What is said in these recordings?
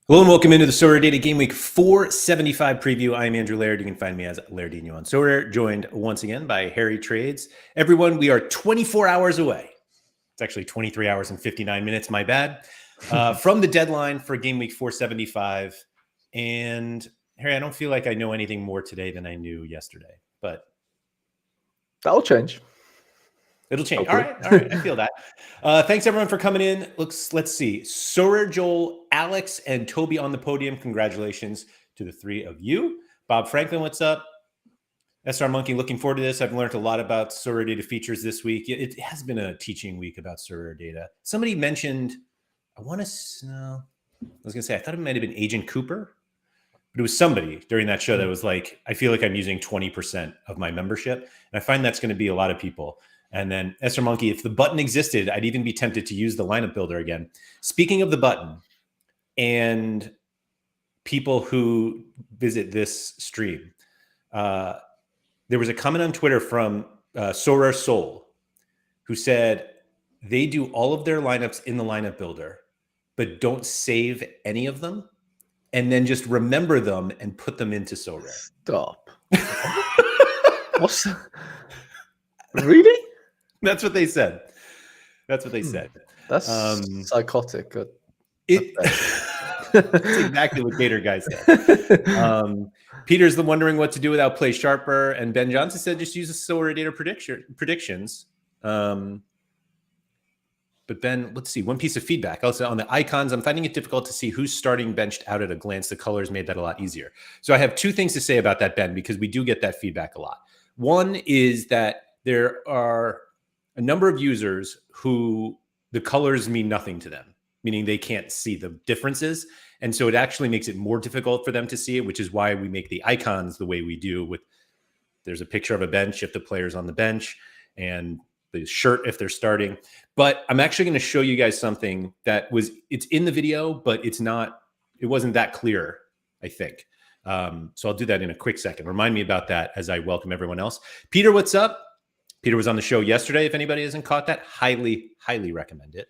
Hello and welcome into the SorareData Gameweek 475 preview. I'm Andrew Laird. You can find me as Lairdinho on Sorare, joined once again by Harry Trades. Everyone, we are 24 hours away. It's actually 23 hours and 59 minutes, my bad, from the deadline for Gameweek 475. And Harry, I don't feel like I know anything more today than I knew yesterday, but that'll change. It'll change. Hopefully. All right. I feel that. Thanks everyone for coming in. Let's see. Sorare, Joel, Alex, and Toby on the podium. Congratulations to the three of you. Bob Franklin, what's up? SR Monkey, looking forward to this. I've learned a lot about SorareData features this week. It has been a teaching week about SorareData. Somebody mentioned, I was going to say, I thought it might have been Agent Cooper, but it was somebody during that show that was like, I feel like I'm using 20% of my membership. And I find that's going to be a lot of people. And then SR Monkey, if the button existed, I'd even be tempted to use the lineup builder again. Speaking of the button and people who visit this stream, there was a comment on Twitter from Sorare Soul who said they do all of their lineups in the lineup builder, but don't save any of them and then just remember them and put them into Sorare. Stop. What's really? That's what they said. That's what they said. That's psychotic. That's exactly what Gator Guy said. Peter's wondering what to do without Play Sharper, and Ben Johnson said just use the SorareData predictions. But Ben, let's see. One piece of feedback. Also on the icons, I'm finding it difficult to see who's starting benched out at a glance. The colors made that a lot easier. So I have two things to say about that, Ben, because we do get that feedback a lot. One is that there are a number of users who the colors mean nothing to them, meaning they can't see the differences. And so it actually makes it more difficult for them to see it, which is why we make the icons the way we do with, there's a picture of a bench if the player's on the bench and the shirt if they're starting. But I'm actually going to show you guys something that it's in the video, but it wasn't that clear, I think. So I'll do that in a quick second. Remind me about that as I welcome everyone else. Peter, what's up? Peter was on the show yesterday. If anybody hasn't caught that, highly, highly recommend it.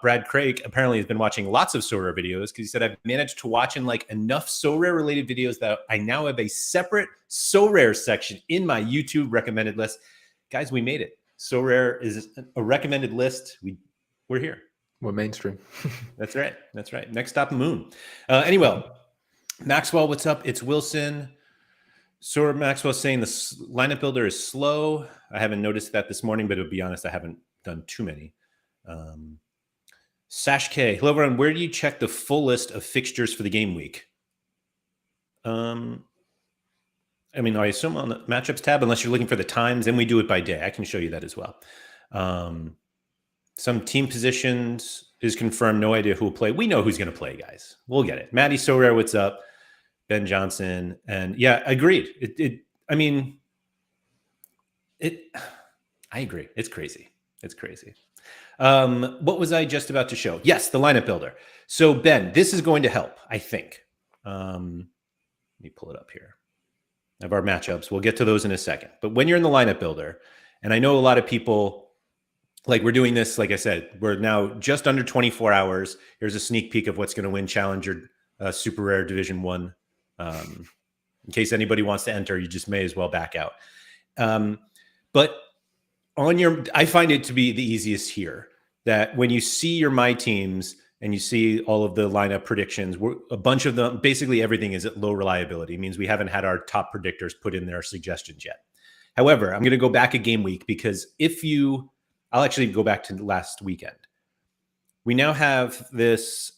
Brad Craig apparently has been watching lots of Sorare videos because he said, I've managed to watch in like enough Sorare related videos that I now have a separate Sorare section in my YouTube recommended list. Guys, we made it. Sorare is a recommended list. We're here. We're mainstream. That's right. That's right. Next stop, Moon. Anyway, Maxwell, what's up? It's Wilson. Sora Maxwell saying the lineup builder is slow. I haven't noticed that this morning, but to be honest, I haven't done too many. Sash K, hello everyone. Where do you check the full list of fixtures for the game week? I assume on the matchups tab, unless you're looking for the times, and we do it by day. I can show you that as well. Some team positions is confirmed. No idea who will play. We know who's going to play, guys. We'll get it. Maddie Sorare, what's up? Ben Johnson. And yeah, agreed. I agree. It's crazy. It's crazy. What was I just about to show? Yes, the lineup builder. So Ben, this is going to help, I think. Let me pull it up here. I have our matchups. We'll get to those in a second. But when you're in the lineup builder, and I know a lot of people, like we're doing this, like I said, we're now just under 24 hours. Here's a sneak peek of what's going to win Challenger Super Rare Division 1. In case anybody wants to enter, you just may as well back out. But I find it to be the easiest here, that when you see your My Teams and you see all of the lineup predictions, a bunch of them, basically everything is at low reliability. It means we haven't had our top predictors put in their suggestions yet. However, I'm going to go back a game week because I'll actually go back to last weekend. We now have this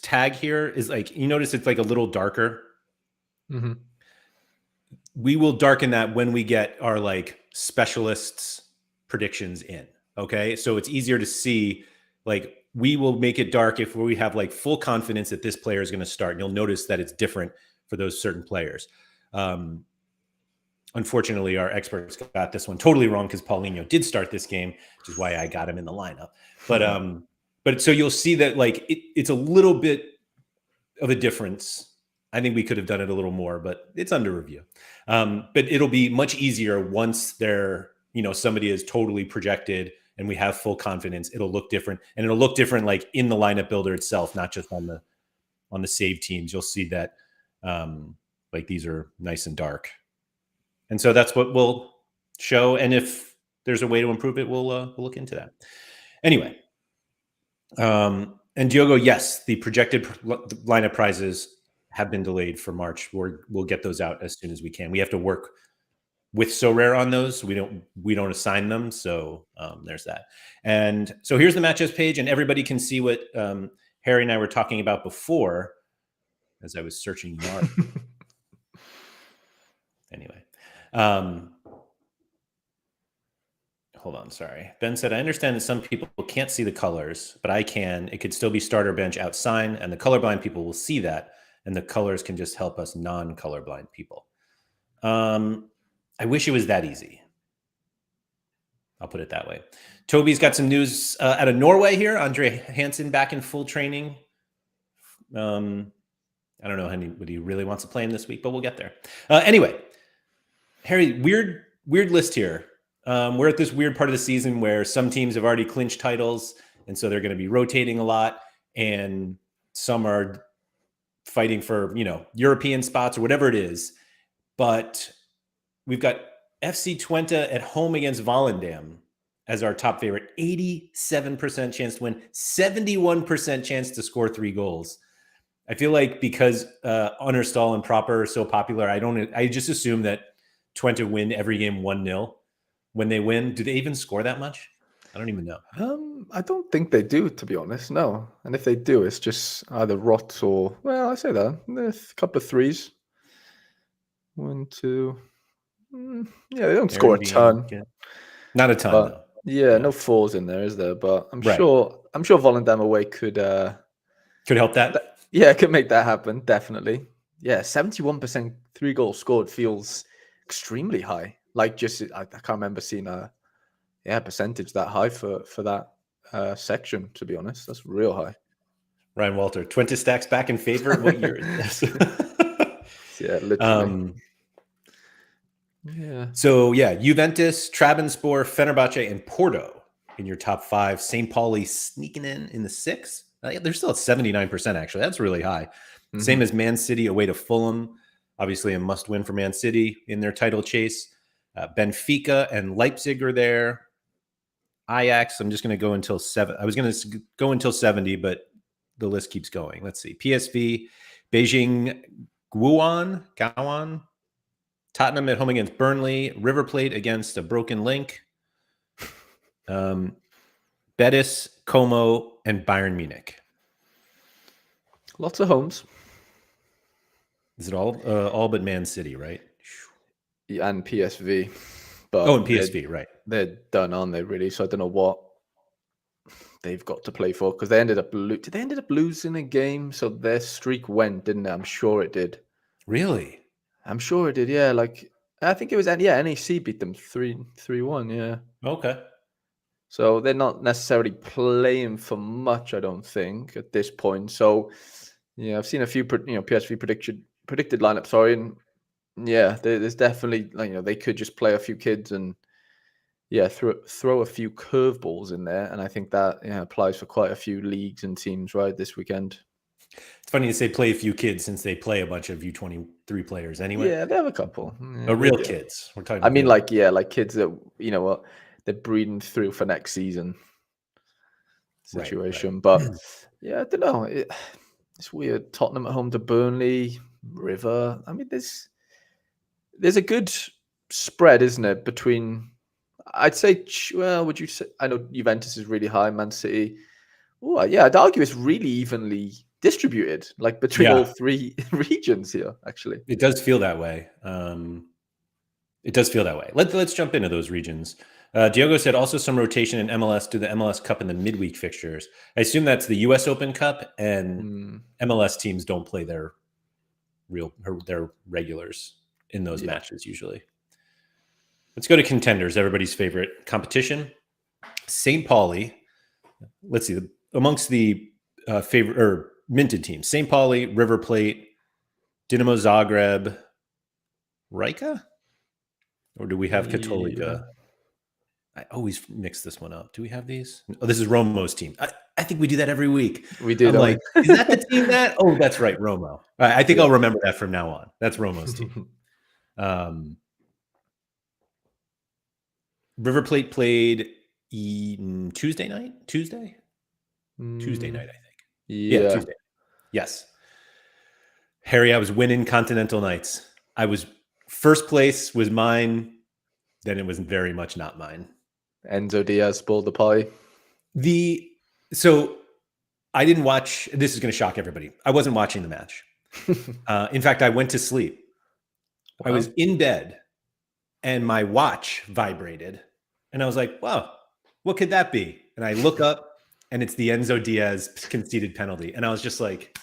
tag here is like, you notice it's like a little darker. Mm-hmm. We will darken that when we get our like specialists predictions in. Okay. So it's easier to see, like we will make it dark if we have like full confidence that this player is going to start. And you'll notice that it's different for those certain players. Unfortunately, our experts got this one totally wrong because Paulinho did start this game, which is why I got him in the lineup. But so you'll see that like it's a little bit of a difference. I think we could have done it a little more, but it's under review. But it'll be much easier once somebody is totally projected and we have full confidence, it'll look different, and it'll look different like in the lineup builder itself, not just on the save teams. You'll see that like these are nice and dark, and so that's what we'll show. And if there's a way to improve it, we'll look into that. Anyway, and Diogo, yes, the projected lineup prizes have been delayed for March. We'll get those out as soon as we can. We have to work with Sorare on those. We don't assign them. So there's that. And so here's the matchups page, and everybody can see what Harry and I were talking about before as I was searching March. Anyway, hold on. Sorry. Ben said, I understand that some people can't see the colors, but I can. It could still be starter bench outsign, and the colorblind people will see that. And the colors can just help us non-colorblind people. I wish it was that easy. I'll put it that way. Toby's got some news out of Norway here. Andre Hansen back in full training. I don't know anybody really wants to play him this week, but we'll get there. Anyway, Harry, weird list here. We're at this weird part of the season where some teams have already clinched titles, and so they're going to be rotating a lot, and some are fighting for, European spots or whatever it is. But we've got FC Twente at home against Volendam as our top favorite. 87% chance to win, 71% chance to score 3 goals. I feel like because Understall and Proper are so popular, I just assume that Twente win every game 1-0. When they win, do they even score that much? I don't even know. I don't think they do, to be honest. No, and if they do, it's just either rot or, well, I say that there's a couple of threes. 1, 2. Yeah, they don't score a ton. Not a ton, but, though. Yeah, no fours in there, is there? But I'm sure Volendam away could help that. Could make that happen. Definitely. Yeah, 71% 3 goals scored feels extremely high. Like, just I can't remember seeing a percentage that high for that section. To be honest, that's real high. Ryan Walter, Twente stacks back in favor. What year is this? Yeah, literally. Yeah. So Juventus, Trabzonspor, Fenerbahce, and Porto in your top 5. St. Pauli sneaking in the 6. They're still at 79%. Actually, that's really high. Mm-hmm. Same as Man City away to Fulham. Obviously, a must-win for Man City in their title chase. Benfica and Leipzig are there. Ajax, I'm just going to go until 7. I was going to go until 70, but the list keeps going. Let's see. PSV, Beijing, Gowan. Tottenham at home against Burnley. River Plate against a broken link. Betis, Como, and Bayern Munich. Lots of homes. Is it all but Man City, right? Yeah, and PSV. But and PSV, right. They're done, aren't they, really? So I don't know what they've got to play for, because they ended up losing a game? So their streak went, didn't it? I'm sure it did. Really? I'm sure it did, yeah. Like, I think it was, NEC beat them 3-1, yeah. Okay. So they're not necessarily playing for much, I don't think, at this point. So, I've seen a few, PSV predicted lineup, sorry, and there's definitely, they could just play a few kids and, throw a few curveballs in there. And I think that applies for quite a few leagues and teams, right, this weekend. It's funny to say play a few kids since they play a bunch of U23 players anyway. Yeah, they have a couple. Real kids. We're talking. I mean, like kids that they're breeding through for next season situation. Right. But I don't know. It's weird. Tottenham at home to Burnley, River. I mean, there's a good spread, isn't it? Between, I'd say, would you say? I know Juventus is really high. Man City. Oh, yeah. I'd argue it's really evenly distributed, like between all 3 regions here. Actually, it does feel that way. Let's jump into those regions. Diogo said also some rotation in MLS to the MLS Cup and the midweek fixtures. I assume that's the US Open Cup, and MLS teams don't play their regulars in those matches usually. Let's go to contenders, everybody's favorite competition. St. Pauli. Let's see, amongst the favorite or minted teams: St. Pauli, River Plate, Dinamo Zagreb, Rijeka, or do we have Katolika? I always mix this one up. Do we have these? Oh, this is Romo's team. I think we do that every week. We do. I'm like, is that the team that? Oh, that's right, Romo. I think I'll remember that from now on. That's Romo's team. River Plate played Tuesday night. Tuesday night, I think. Yeah, Tuesday. Yes. Harry, I was winning Continental Nights. I was first place was mine. Then it was very much not mine. Enzo Diaz spoiled the pie. So I didn't watch. This is going to shock everybody. I wasn't watching the match. In fact, I went to sleep. Wow. I was in bed, and my watch vibrated, and I was like, "Wow, what could that be?" And I look up, and it's the Enzo Diaz conceded penalty, and I was just like,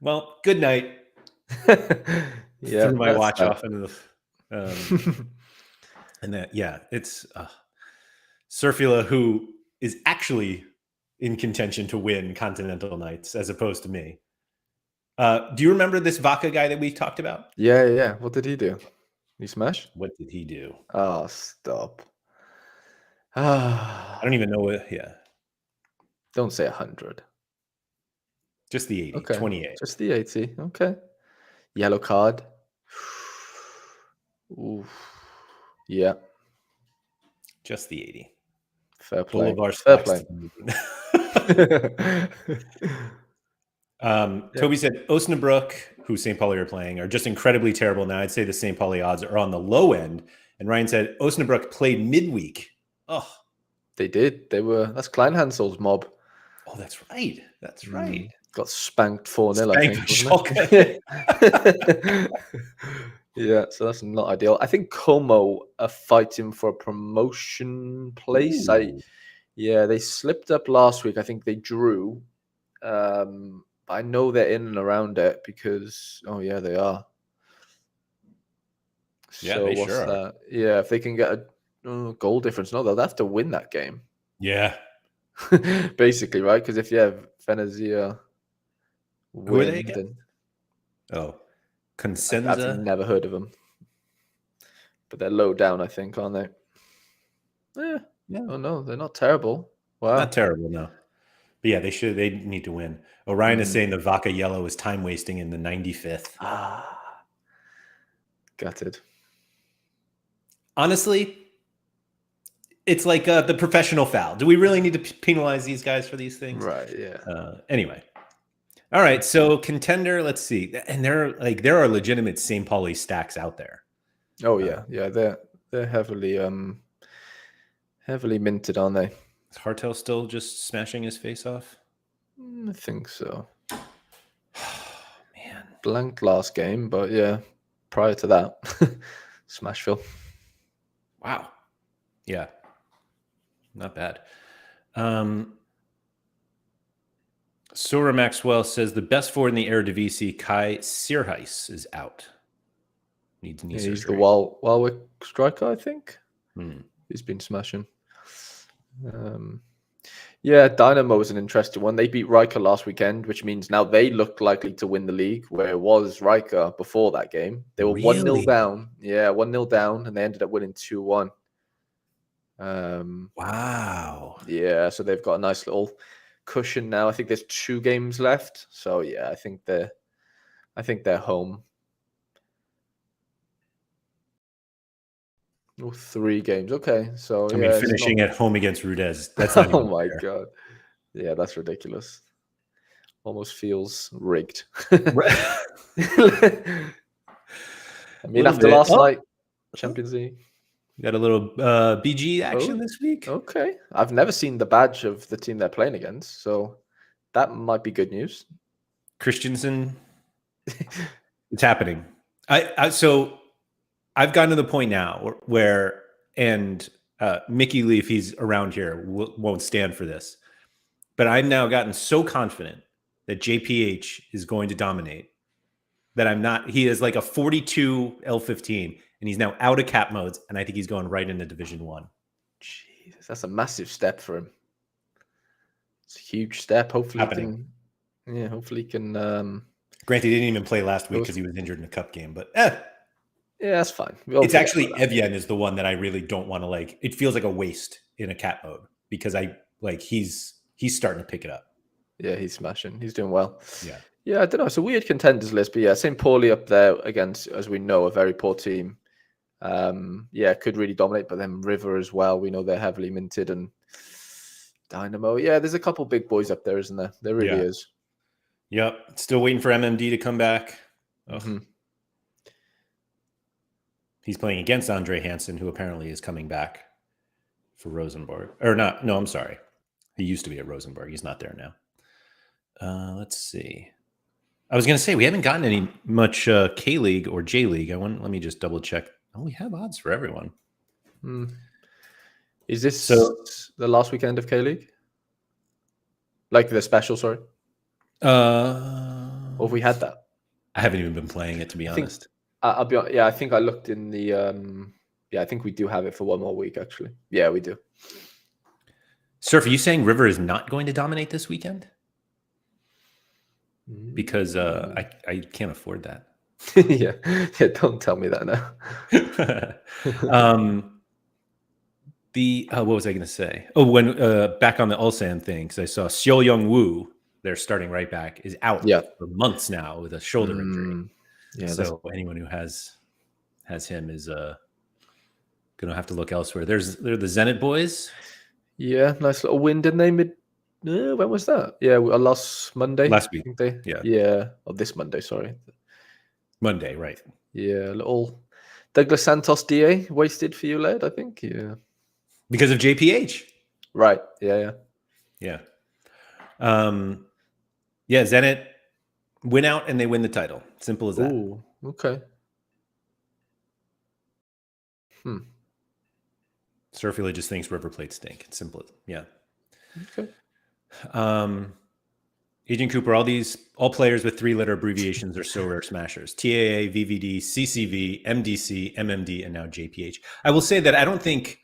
"Well, good night." Yeah, threw my watch off into the. And that, yeah, it's Surfula, who is actually in contention to win Continental Nights as opposed to me. Do you remember this Vaca guy that we talked about? Yeah. What did he do? He smash? What did he do? Oh, stop. I don't even know what. Yeah. Don't say 100. Just the 80. Okay. 28. Just the 80. Okay. Yellow card. Oof. Yeah. Just the 80. Fair play. Fair play. Toby said Osnabrück, who St. Pauli are playing, are just incredibly terrible now. I'd say the St. Pauli odds are on the low end. And Ryan said Osnabrück played midweek. Oh, they did. They were. That's Kleinhansel's mob. Oh, that's right. That's right. Got spanked 4-0, I think. Yeah, so that's not ideal. I think Como are fighting for a promotion place. They slipped up last week. I think they drew. I know they're in and around it because they are. Yeah, so they sure are. Yeah, if they can get a goal difference, they'll have to win that game. Yeah. Basically, right? Because if you have Venezia who are they again? Consenza. I've never heard of them. But they're low down, I think, aren't they? Yeah. Oh no, they're not terrible. Wow. Not terrible, no. But yeah, they need to win. Orion is saying the Vaca yellow is time wasting in the 95th. Gutted. Honestly, it's like the professional foul. Do we really need to penalize these guys for these things? Right, yeah. Anyway. All right, so Contender, let's see. And there are legitimate St. Pauli stacks out there. Oh yeah. They're heavily minted, aren't they? Is Hartel still just smashing his face off? I think so. Man. Blanked last game, but yeah, prior to that, Smashville. Wow. Yeah. Not bad. Sora Maxwell says the best forward in the Eredivisie, Kai Sierhuis, is out. Needs knee surgery. He's the Walwick striker, I think. He's been smashing. Dynamo is an interesting one. They beat Riker last weekend, which means now they look likely to win the league, where it was Riker before that game. They were 1-0 down. Yeah, 1-0 down, and they ended up winning 2-1. Wow. Yeah, so they've got a nice little cushion now. I think there's 2 games left. So yeah, I think they're home. 3 games. Okay, so finishing at home against Rudez. That's not oh my god. Yeah, that's ridiculous. Almost feels rigged. I mean, after last night, Champions League. You got a little BG action this week. Okay, I've never seen the badge of the team they're playing against, so that might be good news. Christensen, it's happening. So I've gotten to the point now where, and Mickey Lee, if he's around here, won't stand for this, but I've now gotten so confident that JPH is going to dominate that I'm not. He is like a 42 L15, and he's now out of cap modes, and I think he's going right into Division 1. Jesus, that's a massive step for him. It's a huge step. Hopefully, hopefully he can. Granted, he didn't even play last week because he was injured in a cup game, but Yeah, that's fine. We'll It's forget actually about that. Evian is the one that I really don't want to like. It feels like a waste in a cat mode because I like he's starting to pick it up. Yeah, he's smashing. He's doing well. Yeah. Yeah, I don't know. It's a weird contenders list, but yeah, St. Pauli up there against, as we know, a very poor team. Yeah, could really dominate, but then River as well. We know they're heavily minted, and Dynamo. Yeah, there's a couple big boys up there, isn't there? There really Yeah. is. Yep. Still waiting for MMD to come back. Mm-hmm. He's playing against Andre Hansen, who apparently is coming back for Rosenborg. Or not. No, I'm sorry. He used to be at Rosenborg. He's not there now. Let's see. I was going to say, we haven't gotten any much K-League or J-League. Let me just double check. Oh, we have odds for everyone. Is this the last weekend of K-League? Like the special, sorry? Or have we had that? I haven't even been playing it, to be honest. I'll be honest. Yeah, I think I looked in the. Yeah, I think we do have it for one more week, actually. Yeah, we do. Surf, are you saying River is not going to dominate this weekend? Because I can't afford that. Yeah, don't tell me that now. What was I going to say? Oh, when back on the Ulsan thing, because I saw Seo Young Woo, their starting right back, is out for months now with a shoulder injury. Yeah, so anyone who has him is going to have to look elsewhere. They're the Zenit boys. Yeah, nice little win, didn't they? When was that? Yeah, last Monday. Last week. I think yeah. Oh, this Monday. Sorry. Monday, right? Yeah, little Douglas Santos DA wasted for you, Laird. I think. Yeah. Because of JPH. Right. Yeah. Yeah. Yeah. Zenit win out and they win the title. Simple as that. Ooh, okay. Surfila just thinks River Plate stink. It's simple. Yeah. Okay. Agent Cooper, all players with 3-letter abbreviations are Sorare smashers. TAA, VVD, CCV, MDC, MMD, and now JPH. I will say that I don't think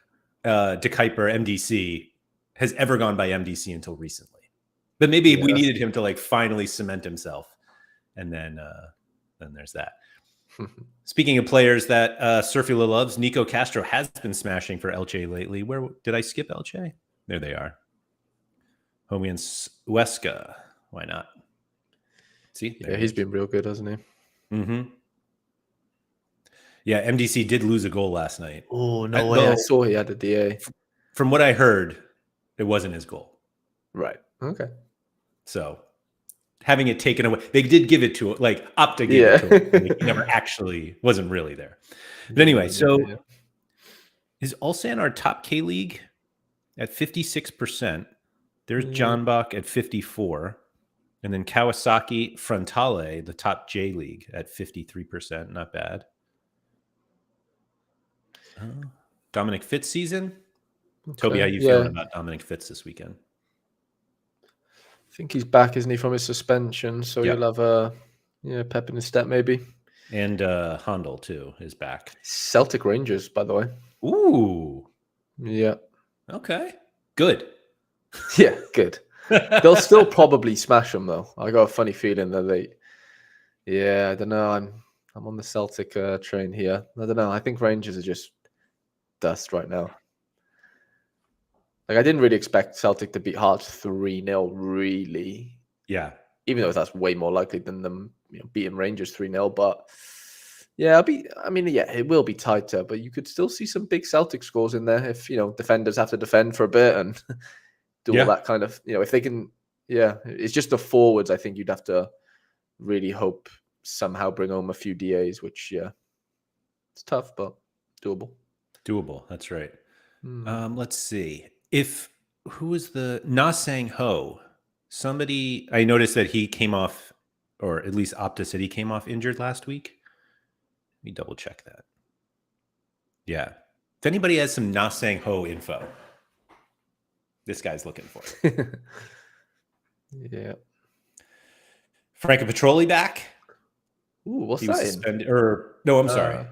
De Kuiper, MDC, has ever gone by MDC until recently. But maybe we needed him to like finally cement himself. And then there's that. Speaking of players that Surfila loves, Nico Castro has been smashing for Elche lately. Where did I skip Elche? There they are. Homie and Huesca. Why not? See? Yeah, he's been real good, hasn't he? Mm-hmm. Yeah, MDC did lose a goal last night. Oh, no way. I saw he had a DA. From what I heard, it wasn't his goal. Right. Okay. So having it taken away, they did give it to him, like Opta gave it to him. Like, he never actually wasn't really there. But anyway, is Ulsan our top K League at 56%? There's John Bach at 54%. And then Kawasaki Frontale, the top J League, at 53%. Not bad. Dominic Fitz season. Okay. Toby, how you feeling about Dominic Fitz this weekend? I think he's back, isn't he, from his suspension? So you'll have a pep in his step, maybe. And Handel too is back. Celtic Rangers, by the way. Ooh. Yeah. Okay. Good. Yeah, good. They'll still probably smash them though. I got a funny feeling that they. Yeah, I don't know. I'm on the Celtic train here. I don't know. I think Rangers are just dust right now. Like I didn't really expect Celtic to beat Hearts 3-0, really. Yeah. Even though that's way more likely than them beating Rangers 3-0. But yeah, it will be tighter, but you could still see some big Celtic scores in there if defenders have to defend for a bit and do all that kind of if they can. Yeah, it's just the forwards. I think you'd have to really hope somehow bring home a few DAs, which it's tough but doable. Doable. That's right. Let's see. Who was the Na Sang Ho? Somebody, I noticed that he came off, or at least Opta said he came off injured last week. Let me double check that. Yeah. If anybody has some Na Sang Ho info, this guy's looking for it. Yeah. Franco Petroli back. Ooh, what's that? Suspended, no, I'm sorry.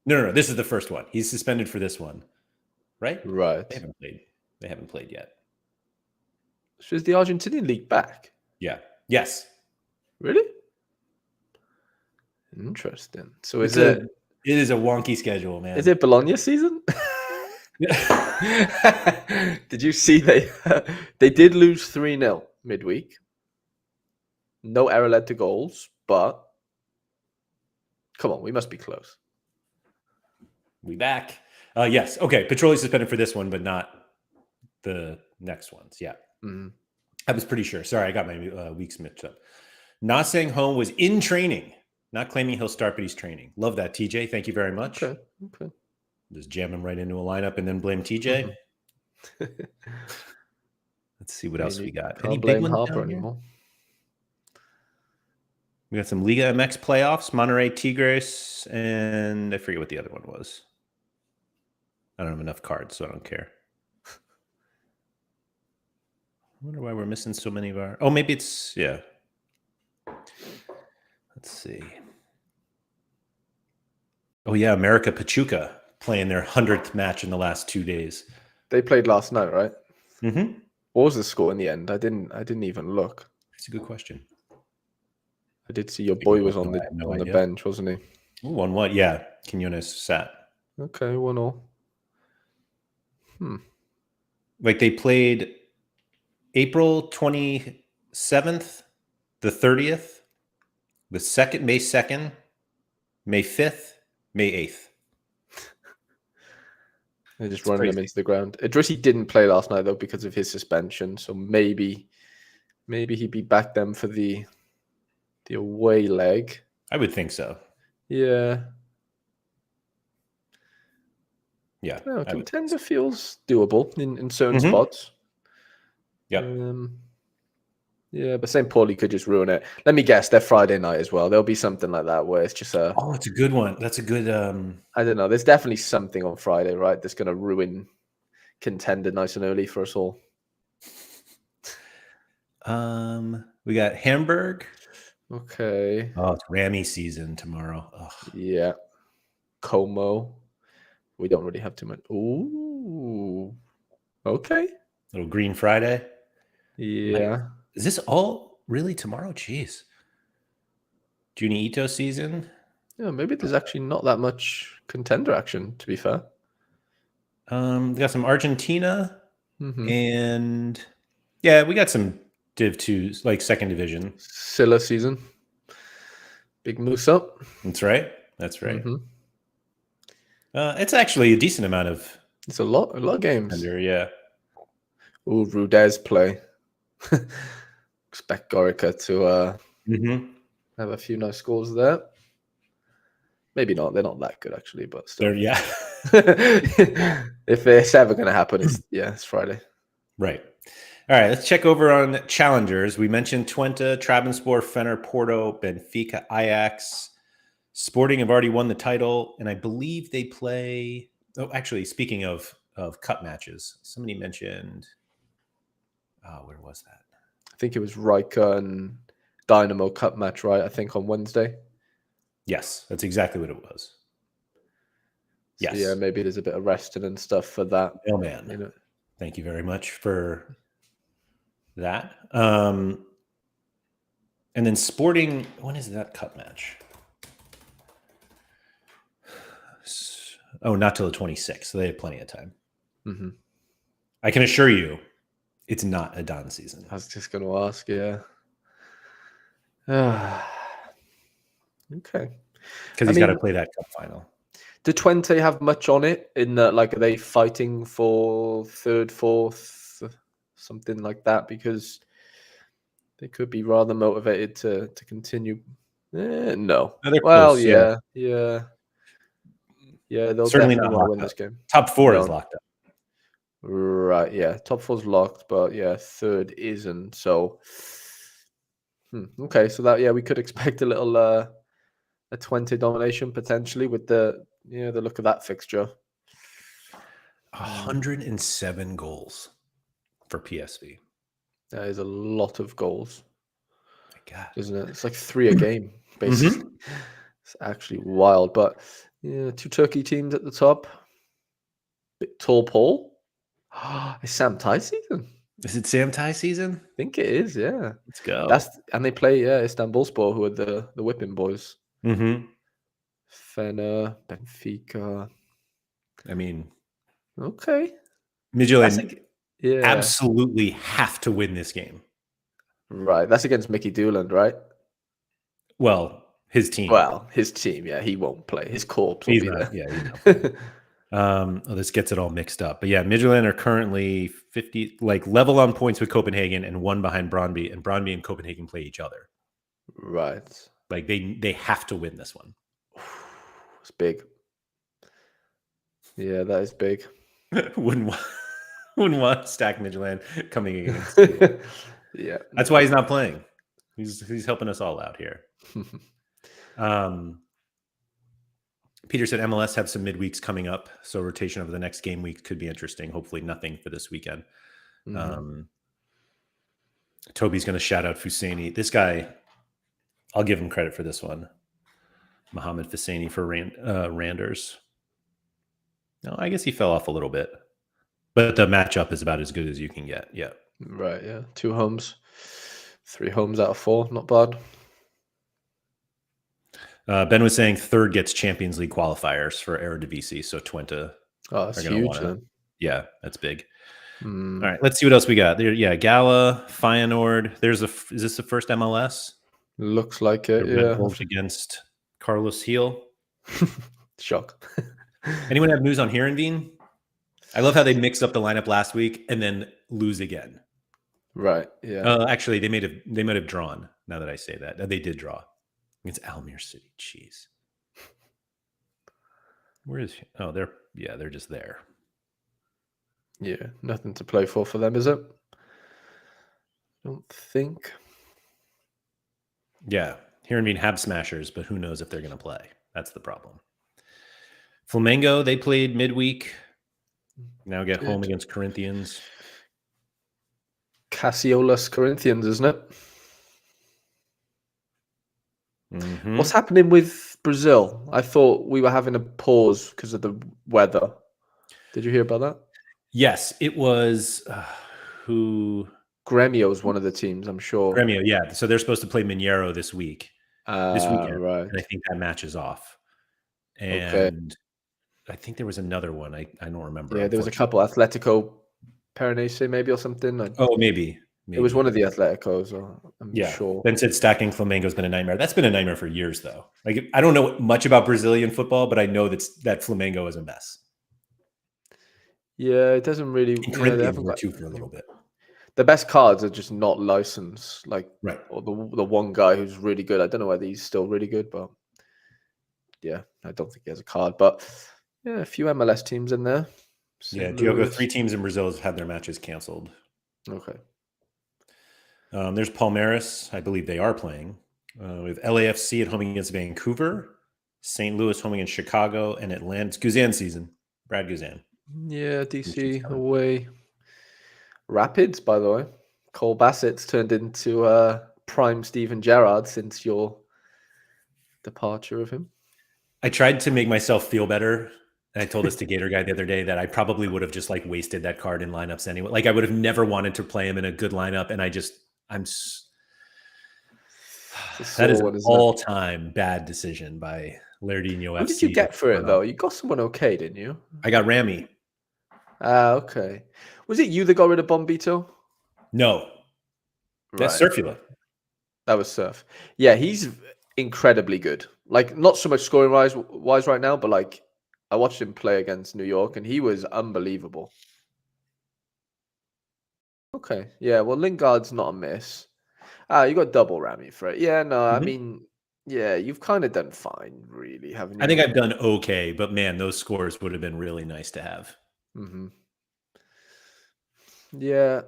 No. This is the first one. He's suspended for this one, right? Right. They haven't played yet. So is the Argentinian league back? Yeah. Yes. Really? Interesting. So is it It is a wonky schedule, man. Is it Bologna season? Did you see they did lose 3-0 midweek? No error led to goals, but come on, we must be close. We back. Yes. Okay. Petroli suspended for this one, but not the next ones. Yeah. Mm. I was pretty sure. Sorry, I got my weeks mixed up. Not saying home was in training. Not claiming he'll start, but he's training. Love that, TJ. Thank you very much. Okay. Just jam him right into a lineup and then blame TJ. Mm-hmm. Let's see what else we got. Can't Any blame big ones Harper down here? anymore. We got some Liga MX playoffs, Monterrey Tigres, and I forget what the other one was. I don't have enough cards, so I don't care. I wonder why we're missing so many of our... Oh, maybe it's... Yeah. Let's see. Oh, yeah, America Pachuca playing their 100th match in the last 2 days. They played last night, right? Mm-hmm. What was the score in the end? I didn't even look. That's a good question. I did see your boy was on the the bench, wasn't he? Ooh, 1-1. Yeah, Quinones sat. Okay, 1-1. Like they played April 27th, the 30th, the 2nd, May 2nd, May 5th, May 8th. They're just running him into the ground. Idrissi didn't play last night though because of his suspension, so maybe he'd be back then for the away leg. I would think so. Yeah. Yeah. No, Contender feels doable in certain spots. Yeah. Yeah, but St. Pauli could just ruin it. Let me guess, they're Friday night as well. There'll be something like that where it's just a... Oh, it's a good one. That's a good... I don't know. There's definitely something on Friday, right, that's going to ruin Contender nice and early for us all. We got Hamburg. Okay. Oh, it's Rammy season tomorrow. Ugh. Yeah. Como. We don't really have too much. Ooh. Okay. Little Green Friday. Yeah. Is this all really tomorrow? Jeez. Juni Ito season. Yeah, maybe there's actually not that much Contender action, to be fair. We got some Argentina. And yeah, we got some Div 2s, like second division. Silla season. Big moose up. That's right. It's actually a decent amount of... It's a lot of games. Contender, yeah. Ooh, Rudez play. Expect Gorica to have a few nice scores there. Maybe not. They're not that good, actually, but still. Yeah. If it's ever going to happen, it's Friday. Right. All right, let's check over on challengers. We mentioned Twente, Trabzonspor, Fener, Porto, Benfica, Ajax. Sporting have already won the title, and I believe they play... Oh, actually, speaking of cup matches, somebody mentioned... Oh, where was that? I think it was Riker and Dynamo Cup match, right? I think on Wednesday. Yes, that's exactly what it was. So, yeah, maybe there's a bit of resting and stuff for that. Oh, man. You know. Thank you very much for that. And then Sporting, when is that cup match? Oh, not till the 26th. So they have plenty of time. I can assure you, it's not a Don season. I was just going to ask, yeah. Okay. Because he's got to play that cup final. Do Twente have much on it? In that, like, are they fighting for third, fourth, something like that? Because they could be rather motivated to continue. No. Well, close, yeah. They'll certainly definitely not win this game. Top 4 is locked up. Right, yeah. Top 4's locked, but yeah, third isn't. So, okay. So that, we could expect a little a Twente domination potentially with the look of that fixture. 107 goals for PSV. That is a lot of goals. My God, isn't it? It's like 3 a game, basically. It's actually wild. But yeah, 2 Turkey teams at the top. Bit tall Paul. It's Sam Tai season. Is it Sam Tai season? I think it is, yeah. Let's go. And they play, Istanbulspor, who are the whipping boys. Fener, Benfica. I mean, Okay. That's Midtjylland yeah. absolutely have to win this game. Right. That's against Mickey Dooland, right? Well, his team. Well, his team, yeah, he won't play. His corpse will He's be not. Yeah, he's not there. playing. This gets it all mixed up. But yeah, Midtjylland are currently 50, like level on points with Copenhagen and one behind Brøndby, and Brøndby and Copenhagen play each other. Right. Like they have to win this one. It's big. Yeah, that is big. wouldn't want to stack Midtjylland coming against. Yeah, That's why he's not playing. He's helping us all out here. Peter said MLS have some midweeks coming up, so rotation over the next game week could be interesting. Hopefully nothing for this weekend. Toby's going to shout out Fuseni. This guy, I'll give him credit for this one. Mohamed Fuseni for Randers. No, I guess he fell off a little bit. But the matchup is about as good as you can get. Yeah. Right, yeah. 2 homes. 3 homes out of 4. Not bad. Ben was saying third gets Champions League qualifiers for Eredivisie, so Twente. Oh, that's huge then. Yeah, that's big. All right, let's see what else we got. There, yeah, Gala, Feyenoord. Is this the first MLS? Looks like it, Red yeah. Bulls against Carlos Heel. Shock. Anyone have news on Heerenveen? I love how they mixed up the lineup last week and then lose again. Right, yeah. Actually, they might have drawn. Now that I say that, they did draw against Almere City. Jeez, where is? Oh, they're just there. Yeah, nothing to play for them, is it? Don't think. Yeah, Heerenveen have smashers, but who knows if they're going to play? That's the problem. Flamengo, they played midweek. Now get home against Corinthians. Cassiolus Corinthians, isn't it? Mm-hmm. What's happening with Brazil? I thought we were having a pause because of the weather. Did you hear about that? Yes, it was who? Grêmio is one of the teams, I'm sure. Grêmio, yeah. So they're supposed to play Mineiro this weekend, right? and I think that match is off. And okay. I think there was another one. I don't remember. Yeah, there was a couple. Atletico Paranaense, maybe, or something. Maybe. It was one of the Atleticos, I'm sure. Ben said stacking Flamengo's been a nightmare. That's been a nightmare for years, though. Like, I don't know much about Brazilian football, but I know that Flamengo is a mess. Yeah, it doesn't really. Corinthians were too for a little bit. The best cards are just not licensed, like right. Or the one guy who's really good. I don't know whether he's still really good, but yeah, I don't think he has a card. But yeah, a few MLS teams in there. Diogo, 3 teams in Brazil have had their matches canceled. Okay. There's Palmeiras. I believe they are playing. We have LAFC at home against Vancouver, St. Louis home against Chicago, and Atlanta. It's Guzan season. Brad Guzan. Yeah, DC away. Rapids, by the way. Cole Bassett's turned into prime Steven Gerrard since your departure of him. I tried to make myself feel better. And I told this to Gator Guy the other day that I probably would have just like wasted that card in lineups anyway. Like I would have never wanted to play him in a good lineup. And that is an all-time bad decision by Lairdinho FC. What did you get for it, though? You got someone okay, didn't you? I got Rami. Okay. Was it you that got rid of Bombito? No. That's Surfula. That was Surf. Yeah, he's incredibly good. Like, not so much scoring wise right now, but like, I watched him play against New York, and he was unbelievable. Okay. Yeah, well, Lingard's not a miss. You got double Rami for it. Yeah, no, I mean, yeah, you've kind of done fine, really, haven't you? I think I've done okay, but man, those scores would have been really nice to have. Yeah,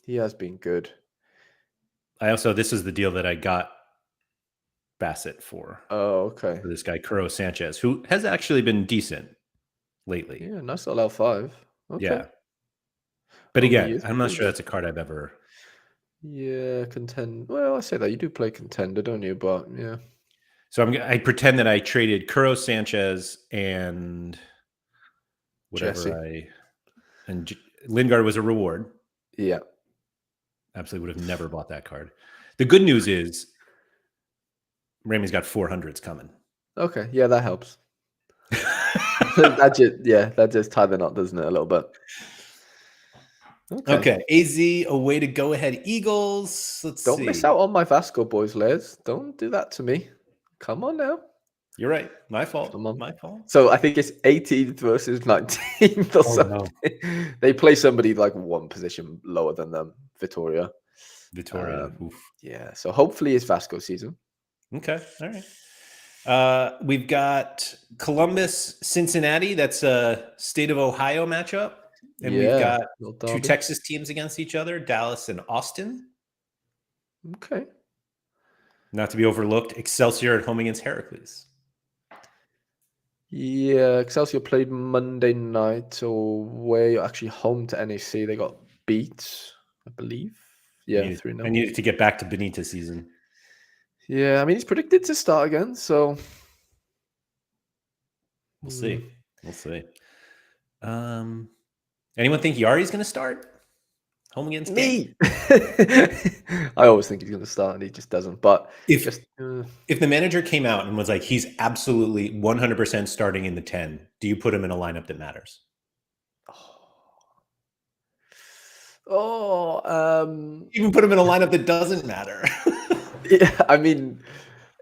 he has been good. This is the deal that I got Bassett for. Oh, okay. For this guy, Kuro Sanchez, who has actually been decent lately. Yeah, nice little L5. Okay. Yeah. But again, I'm not sure that's a card I've ever... Yeah, Contender. Well, I say that. You do play Contender, don't you? But, yeah. So I pretend that I traded Kuro Sanchez and whatever and Lingard was a reward. Yeah. Absolutely would have never bought that card. The good news is Rami's got 400s coming. Okay, yeah, that helps. That just tie the knot, doesn't it, a little bit? Okay. Okay, AZ away to go ahead Eagles. Let's Don't miss see. out on my Vasco boys, Les. Don't do that to me. Come on now. You're right. My Come fault. on. My fault. So I think it's 18th versus 19th or Oh something. no, They play somebody like one position lower than them, Vittoria. Vittoria. Oof. Yeah, so hopefully it's Vasco season. Okay, all right. We've got Columbus, Cincinnati. That's a state of Ohio matchup. And we've Yeah, got little two derby. Texas teams against each other, Dallas and Austin. Okay. Not to be overlooked, Excelsior at home against Heracles. Yeah, Excelsior played Monday night away, actually home to NEC. They got beat, I believe. Yeah, I 3-0. needed to get back to Benita season. Yeah, I mean, he's predicted to start again, so We'll see. We'll see. Anyone think Yari's going to start? Home against Gang? Me. I always think he's going to start, and he just doesn't. But If just the manager came out and was like, he's absolutely 100% starting in the 10, do you put him in a lineup that matters? Even put him in a lineup that doesn't matter. yeah. I mean,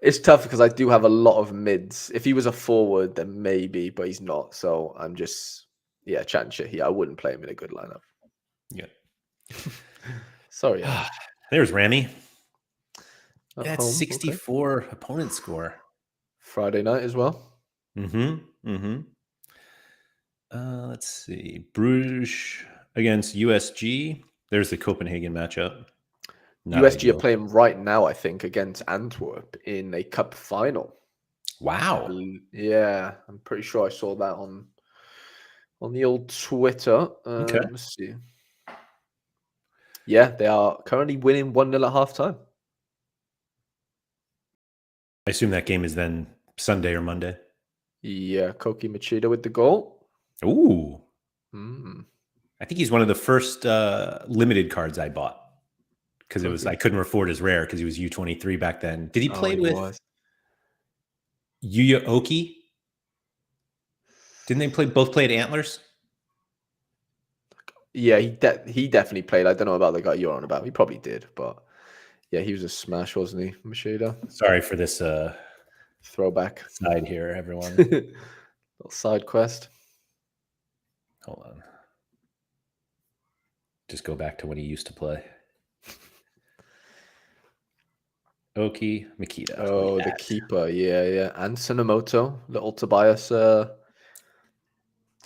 it's tough because I do have a lot of mids. If he was a forward, then maybe, but he's not. So I'm just chatting shit here. I wouldn't play him in a good lineup. Yeah. Sorry. There's Rami. At That's home, 64 opponent score. Friday night as well. Let's see. Bruges against USG. There's the Copenhagen matchup. Not USG ideal. are playing right now, I think, against Antwerp in a cup final. Wow. Yeah, I'm pretty sure I saw that on the old Twitter. Okay. Let's see. Yeah, they are currently winning 1-0 at halftime. I assume that game is then Sunday or Monday. Yeah, Koki Machida with the goal. Ooh. Mm. I think he's one of the first limited cards I bought because I couldn't afford his rare because he was U23 back then. Did he play with Yuya Oki? Didn't they both play at Antlers? Yeah, he definitely played. I don't know about the guy you're on about. He probably did, but yeah, he was a smash, wasn't he, Machida? Sorry for this Throwback side here, everyone. Little side quest. Hold on. Just go back to when he used to play. Oki Makita. Oh, the keeper. Yeah. And Tsunomoto, little Tobias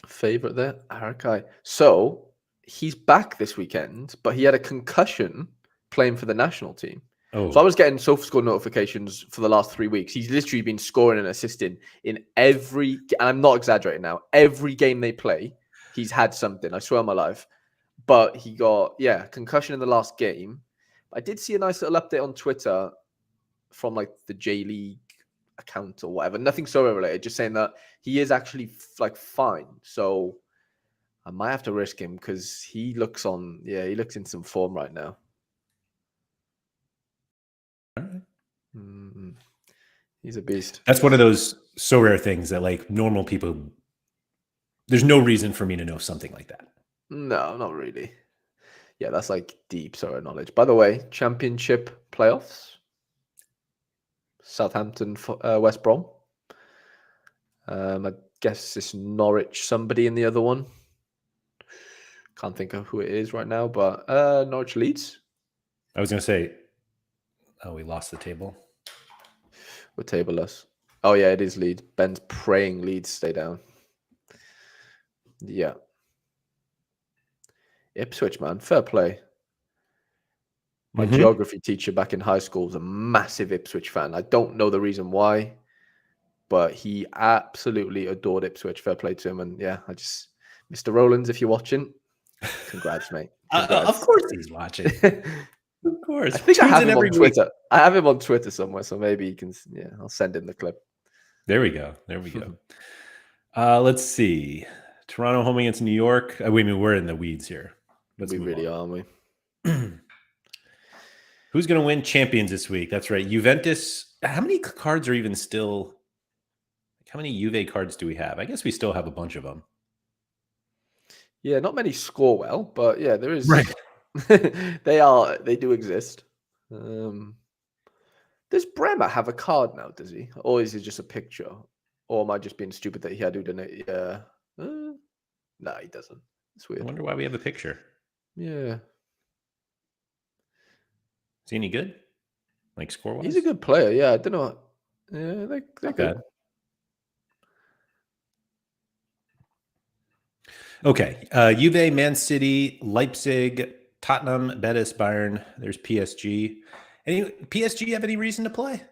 favorite there. Arakai. So he's back this weekend, but he had a concussion playing for the national team. Oh. So I was getting SofaScore notifications for the last 3 weeks. He's literally been scoring and assisting in every, and I'm not exaggerating now, every game they play, he's had something. I swear on my life. But he got, concussion in the last game. I did see a nice little update on Twitter from like the J League account or whatever. Nothing Sorare related, just saying that he is actually like fine. So I might have to risk him because he looks in some form right now. All right. He's a beast. That's one of those Sorare things that like normal people, there's no reason for me to know something like that. No, not really. Yeah, that's like deep Sorare knowledge. By the way, championship playoffs. Southampton, West Brom. I guess it's Norwich, somebody in the other one. Can't think of who it is right now, but Norwich Leeds. I was going to say, we lost the table. We're tableless. Oh, yeah, it is Leeds. Ben's praying Leeds stay down. Yeah. Ipswich, man. Fair play. My geography teacher back in high school was a massive Ipswich fan. I don't know the reason why, but he absolutely adored Ipswich. Fair play to him. And yeah, Mr. Rowlands, if you're watching, congrats, mate. Congrats. Of course he's watching. Of course. I think I have him on week. Twitter. I have him on Twitter somewhere, so maybe he can. Yeah, I'll send him the clip. There we go. Let's see. Toronto home against New York. We're in the weeds here. We really are, aren't we? Who's going to win champions this week? That's right. Juventus. How many cards are even still How many Juve cards do we have? I guess we still have a bunch of them. Yeah, not many score well, but yeah, there is. Right. They do exist. Does Bremer have a card now? Does he, or is it just a picture? Or am I just being stupid that he had Udine? Yeah. No, he doesn't. It's I weird. wonder why we have a picture. Yeah. Is he any good? Like score-wise? He's a good player. Yeah, I don't know. Yeah, they're good. Bad. Okay. Juve, Man City, Leipzig, Tottenham, Betis, Bayern. There's PSG. PSG have any reason to play?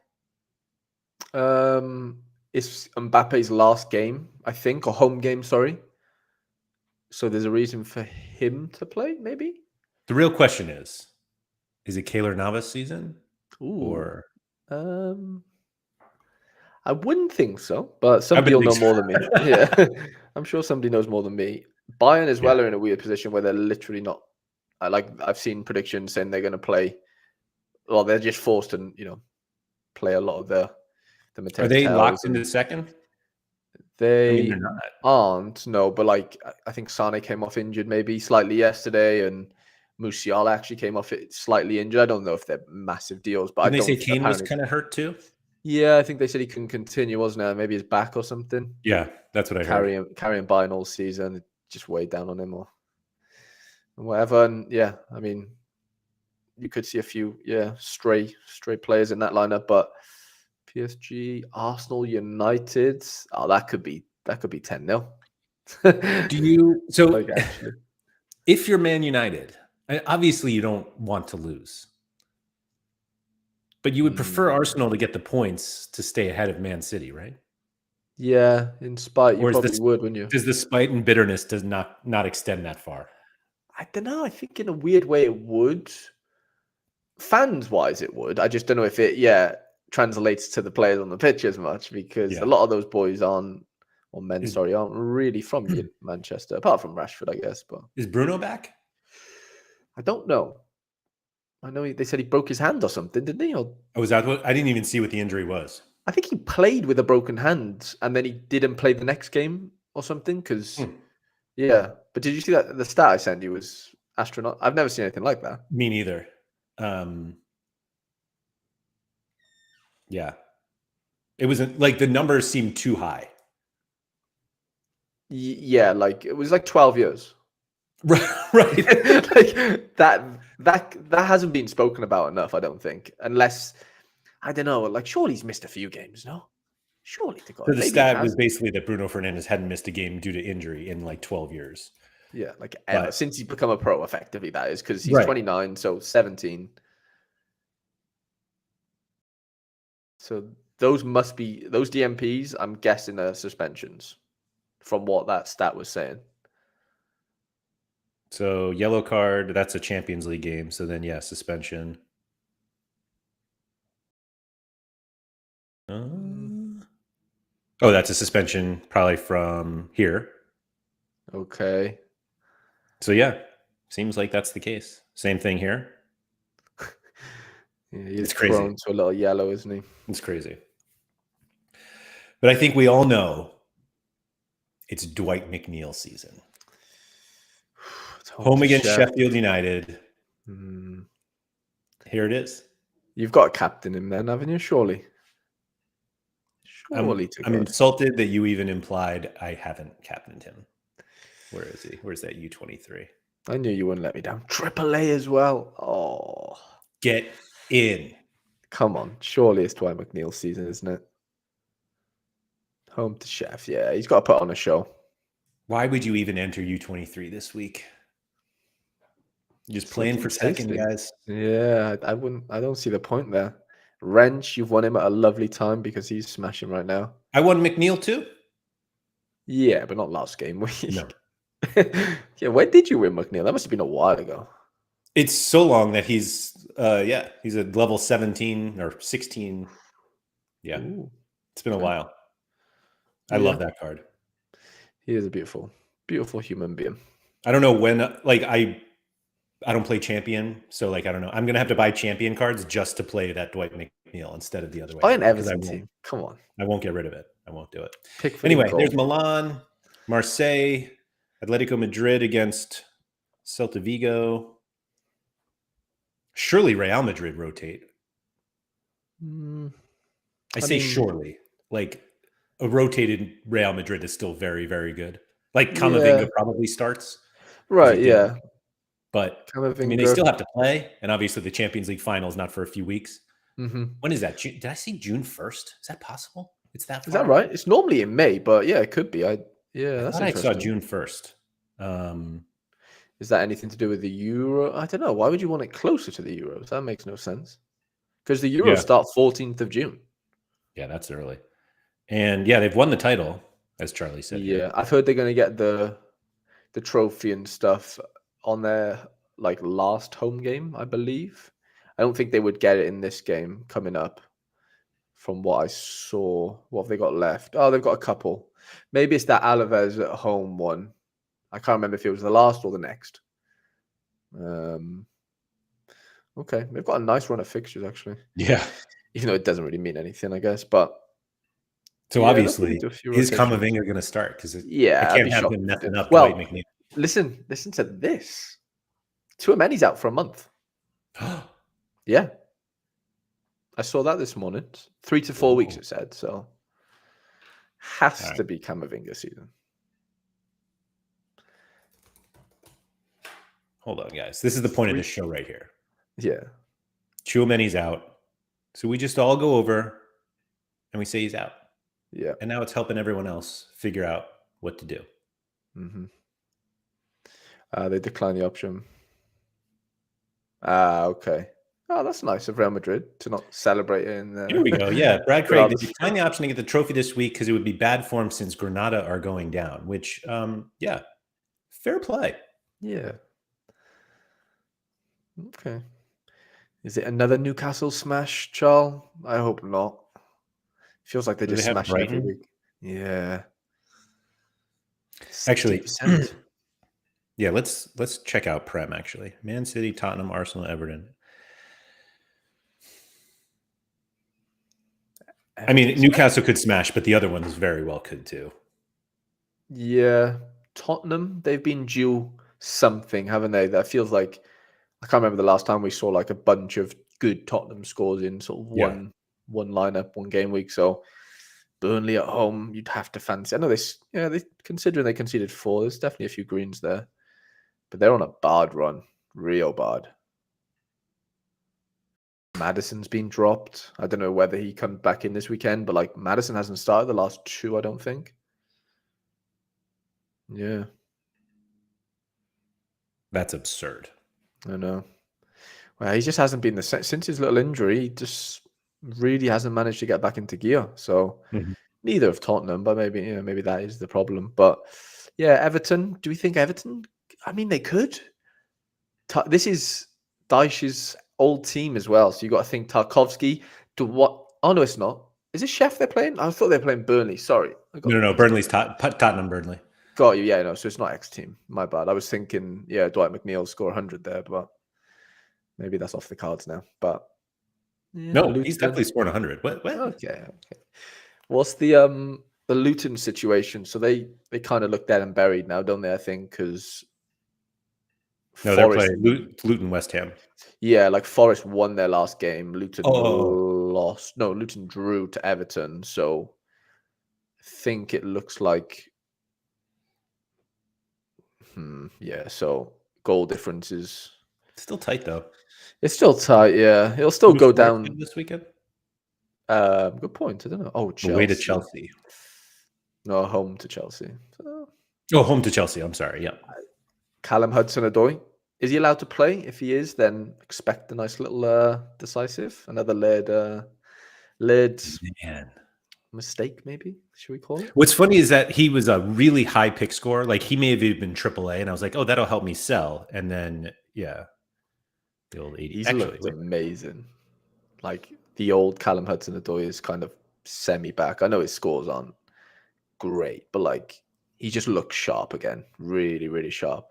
It's Mbappe's last game, I think, or home game, sorry. So there's a reason for him to play, maybe? The real question is it Keylor Navas season? Ooh. Or I wouldn't think so, but somebody will know more than me. Yeah. I'm sure somebody knows more than me. Bayern as well are in a weird position where they're literally not. I've seen predictions saying they're going to play. Well, they're just forced to, play a lot of the Mateo. Are they locked into second? They they're not. aren't, no, but I think Sane came off injured maybe slightly yesterday, and Musiala actually came off it slightly injured. I don't know if they're massive deals, but Didn't they say Kane was kind of hurt too? Yeah, I think they said he couldn't continue, wasn't it? Maybe his back or something. Yeah, that's what I heard. Carrying Bayern all season, just weighed down on him or whatever. And yeah, I mean, you could see a few stray players in that lineup, but PSG, Arsenal, United. Oh, that could be 10-0. Do you actually? If you're Man United, obviously you don't want to lose. But you would prefer Arsenal to get the points to stay ahead of Man City, right? Yeah, in spite, you probably would, wouldn't you? Does the spite and bitterness does not extend that far? I don't know. I think in a weird way it would. Fans-wise, it would. I just don't know if it, translates to the players on the pitch as much, because a lot of those boys aren't really from Manchester, apart from Rashford, I guess. But is Bruno back? I don't know. I know they said he broke his hand or something, didn't he? Was that what? I didn't even see what the injury was. I think he played with a broken hand, and then he didn't play the next game or something. Because but did you see that the stat I sent you was astronaut? I've never seen anything like that. Me neither. Yeah, it wasn't like the numbers seemed too high. Yeah, it was 12 years. Right. that hasn't been spoken about enough, I don't think. Unless, I don't know, surely he's missed a few games, no? Surely to God. So the stat was basically that Bruno Fernandes hadn't missed a game due to injury in 12 years. Yeah, ever. Since he's become a pro, effectively, that is, because he's 29, so 17. So those DMPs, I'm guessing, are suspensions from what that stat was saying. So yellow card, that's a Champions League game. So then, suspension. That's a suspension probably from here. Okay. So seems like that's the case. Same thing here. He's prone to a little yellow, isn't he? It's crazy. But I think we all know it's Dwight McNeil season. Home against Sheffield United. Here it is. You've got a captain him then, haven't you? Surely. I'm insulted that you even implied I haven't captained him. Where is he? Where's that U23? I knew you wouldn't let me down. AAA as well. Oh. Get in. Come on. Surely it's Dwight McNeil's season, isn't it? Home to Chef. Yeah, he's got to put on a show. Why would you even enter U23 this week? You're just playing for second, guys. Yeah, I don't see the point there. Wrench, you've won him at a lovely time because he's smashing right now. I won McNeil too. Yeah, but not last game week. No. Yeah, when did you win McNeil? That must have been a while ago. It's so long that he's he's a level 17 or 16. Yeah. Ooh, it's been a while. I love that card. He is a beautiful, beautiful human being. I don't know when, I don't play champion, so I don't know. I'm gonna have to buy champion cards just to play that Dwight McNeil instead of the other way. Buy an Everton team. Come on. I won't get rid of it. I won't do it. Pickford Anyway, goal. there's Milan, Marseille, Atletico Madrid against Celta Vigo. Surely Real Madrid rotate. I say surely. Like a rotated Real Madrid is still very, very good. Like Camavinga probably starts. Right, yeah. But Camavinga. I mean, they still have to play. And obviously the Champions League final is not for a few weeks. When is that? Did I see June 1st? Is that possible? It's that far? Is that right? It's normally in May, but yeah, it could be. I that's thought I saw interesting. June 1st. Is that anything to do with the Euro? I don't know. Why would you want it closer to the Euros? That makes no sense. Because the Euros start 14th of June. Yeah, that's early. And yeah, they've won the title, as Charlie said. Yeah, here. I've heard they're going to get the trophy and stuff on their like last home game, I believe. I don't think they would get it in this game coming up. From what I saw, what have they got left? Oh, they've got a couple. Maybe it's that Alaves at home one. I can't remember if it was the last or the next. Okay, they've got a nice run of fixtures actually. Yeah, even though it doesn't really mean anything, I guess. But so obviously, is Camavinga going to start? Because I can't have him messing up. Well, listen to this. Tchouaméni's out for a month. Yeah, I saw that this morning. 3 to 4 weeks, it said. So has to be Camavinga season. Hold on, guys. This is the point of this show right here. Yeah. Tchouaméni's out. So we just all go over and we say he's out. Yeah. And now it's helping everyone else figure out what to do. They decline the option. Okay. Oh, that's nice of Real Madrid to not celebrate in. Here we go. Yeah, Brad Craig, they declined the option to get the trophy this week because it would be bad form since Granada are going down, which, yeah, fair play. Yeah. Okay. Is it another Newcastle smash, Charles? I hope not. Feels like they just smash every week. Yeah. Actually, yeah, let's check out Prem, actually. Man City, Tottenham, Arsenal, Everton. I mean, Newcastle could smash, but the other ones very well could too. Yeah. Tottenham, they've been due something, haven't they? That feels like, I can't remember the last time we saw like a bunch of good Tottenham scores in sort of one lineup, one game week. So Burnley at home, you'd have to fancy. I know they considering they conceded 4, there's definitely a few greens there. But they're on a bad run. Real bad. Maddison's been dropped. I don't know whether he comes back in this weekend, but like Maddison hasn't started the last 2, I don't think. Yeah. That's absurd. I know. Well, he just hasn't been the same since his little injury. He just really hasn't managed to get back into gear. So neither of Tottenham, but maybe that is the problem. But yeah, Everton. Do we think Everton? I mean, they could. This is Dyche's old team as well. So you got to think Tarkovsky. Oh no, it's not. Is it Chef they're playing? I thought they were playing Burnley. Sorry. No. Burnley's Tottenham. Burnley. Got you. Yeah, no. So it's not X team. My bad. I was thinking, Dwight McNeil score 100 there, but maybe that's off the cards now. But no, Luton. He's definitely scored 100. What? Okay. What's the Luton situation? So they kind of look dead and buried now, don't they? I think because they're playing Luton West Ham. Yeah, like Forest won their last game. Luton lost. No, Luton drew to Everton. So I think it looks like. So goal difference is still tight though. It's still tight. Yeah, it'll still go down this weekend. Good point. I don't know. Oh, Chelsea. Away to Chelsea. No, home to Chelsea. Home to Chelsea. I'm sorry. Yeah. Callum Hudson-Odoi. Is he allowed to play? If he is, then expect a nice little decisive. Another Laird mistake, maybe? Should we call it? What's funny is that he was a really high pick score. Like he may have even been AAA, and I was like, oh, that'll help me sell. And then, the old 80. He's looked amazing. Like the old Callum Hudson-Odoi is kind of semi-back. I know his scores aren't great, but like he just looks sharp again. Really, really sharp.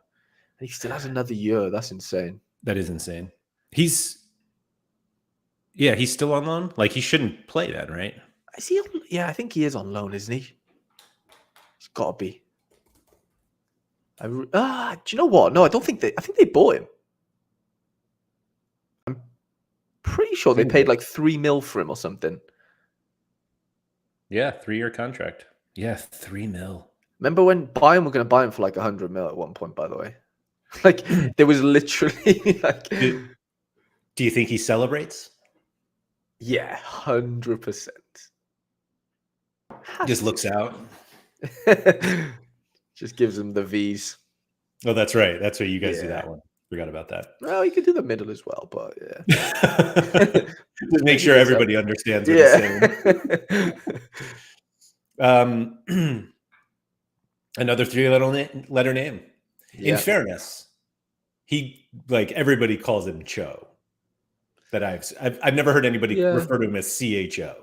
And he still has another year. That's insane. That is insane. He's still on loan. Like he shouldn't play then, right? Is he on? Yeah, I think he is on loan, isn't he? He's got to be. Do you know what? No, I don't think I think they bought him. I'm pretty sure they paid like 3 mil for him or something. Yeah, 3-year contract. Yeah, 3 mil. Remember when Bayern were going to buy him for like 100 mil at one point, by the way? Like, there was literally like... Do you think he celebrates? Yeah, 100%. Just looks out. Just gives him the V's. Oh, that's right. That's right. You guys do that one. Forgot about that. Well, you could do the middle as well, but yeah. Just make sure everybody understands what he's saying. Another 3-letter name. Yeah. In fairness, he everybody calls him Cho. That I've never heard anybody refer to him as CHO.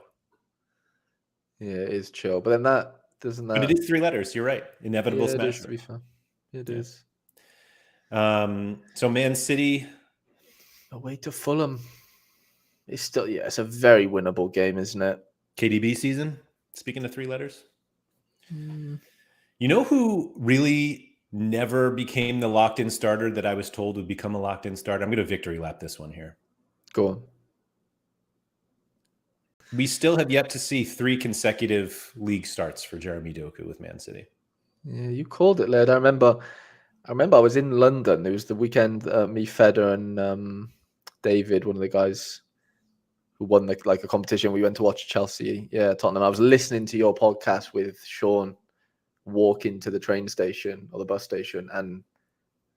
Yeah, it is Cho, but then that doesn't that. But it is 3 letters. You're right. Inevitable smash. It is, to be fair. It is. So Man City away to Fulham. It's still it's a very winnable game, isn't it? KDB season. Speaking of 3 letters, you know who really never became the locked-in starter that I was told would become a locked-in starter? I'm going to victory lap this one here. Go on. We still have yet to see 3 consecutive league starts for Jeremy Doku with Man City. Yeah, you called it, Laird. I remember I was in London. It was the weekend. Me, Feder, and David, one of the guys who won a competition. We went to watch Chelsea. Yeah, Tottenham. I was listening to your podcast with Sean, walking to the train station or the bus station, and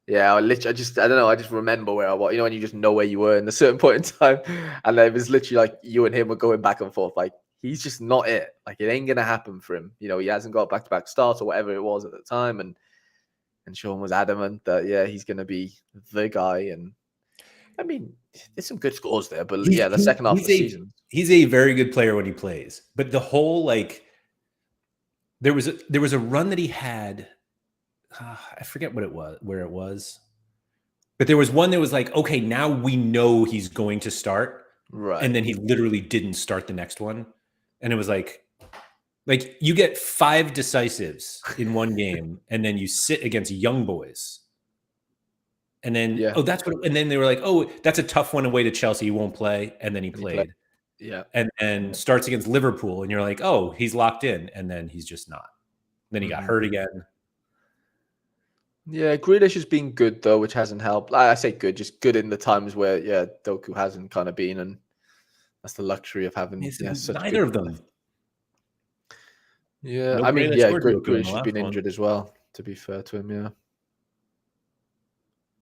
yeah, I don't know. I just remember where I was. You know, when you just know where you were in a certain point in time, and it was literally like you and him were going back and forth. Like, he's just not it. Like, it ain't gonna happen for him. You know, he hasn't got back-to-back starts or whatever it was at the time, and Sean was adamant that he's gonna be the guy. And I mean, there's some good scores there, but the second half of the season, he's a very good player when he plays. But the whole there was a run that he had. I forget where it was, but there was one that was like, okay, now we know he's going to start, right? And then he literally didn't start the next one, and it was like you get 5 decisives in one game, and then you sit against young boys, and then and then they were like, oh, that's a tough one away to Chelsea, he won't play, and then he played. Yeah, and starts against Liverpool, and you're like, oh, he's locked in, and then he's just not. Then he got hurt again. Yeah, Grealish has been good though, which hasn't helped. I say good, just good in the times where Doku hasn't kind of been, and that's the luxury of having such neither of them. Yeah, I mean, Grealish has been injured as well. To be fair to him,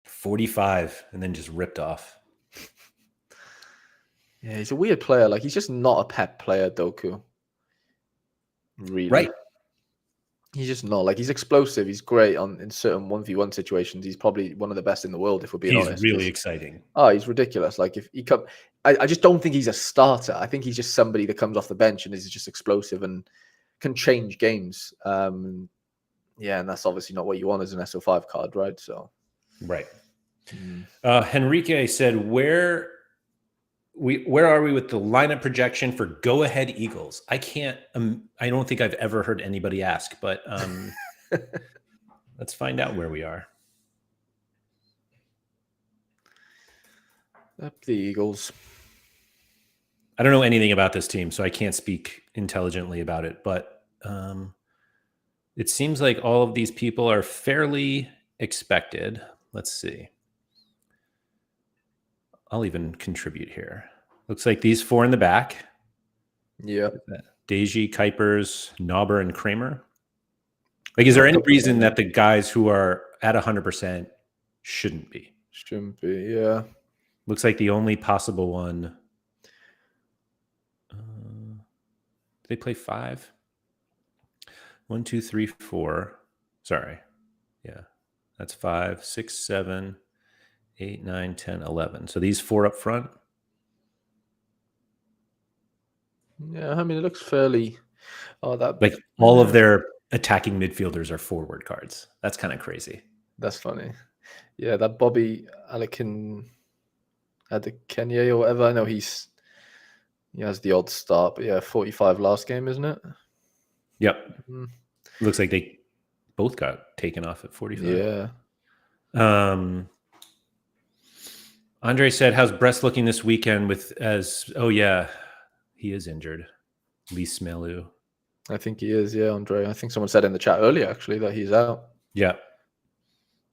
45 and then just ripped off. Yeah, he's a weird player. Like, he's just not a Pep player, Doku. Really, right? He's just not. Like, he's explosive. He's great in certain 1v1 situations. He's probably one of the best in the world, if we're being honest. He's really exciting. Oh, he's ridiculous. Like, if he I just don't think he's a starter. I think he's just somebody that comes off the bench and is just explosive and can change games. And that's obviously not what you want as an SO5 card, right? So, right. Henrique said, where are we with the lineup projection for Go Ahead Eagles? I can't. I don't think I've ever heard anybody ask, but let's find out where we are. Up the Eagles. I don't know anything about this team, so I can't speak intelligently about it. But it seems like all of these people are fairly expected. Let's see. I'll even contribute here. Looks like these 4 in the back. Yeah. Deji, Kuipers, Nauber, and Kramer. Like, is there any reason that the guys who are at 100% shouldn't be? Shouldn't be, yeah. Looks like the only possible one. They play 5. 1, 2, 3, 4. Sorry. Yeah. That's 5, 6, 7, 8, 9, 10, 11. So these 4 up front. Yeah, I mean, it looks fairly. Oh, that like all of their attacking midfielders are forward cards. That's kind of crazy. That's funny. Yeah, that Bobby Kenya or whatever. I know he's He has the odd start, but yeah, 45 last game, isn't it? Yep. Mm. Looks like they both got taken off at 45. Yeah. Andre said, "How's Brest looking this weekend?" Oh yeah, he is injured. Lee Smelu. I think he is. Yeah, Andre. I think someone said in the chat earlier actually that he's out. Yeah.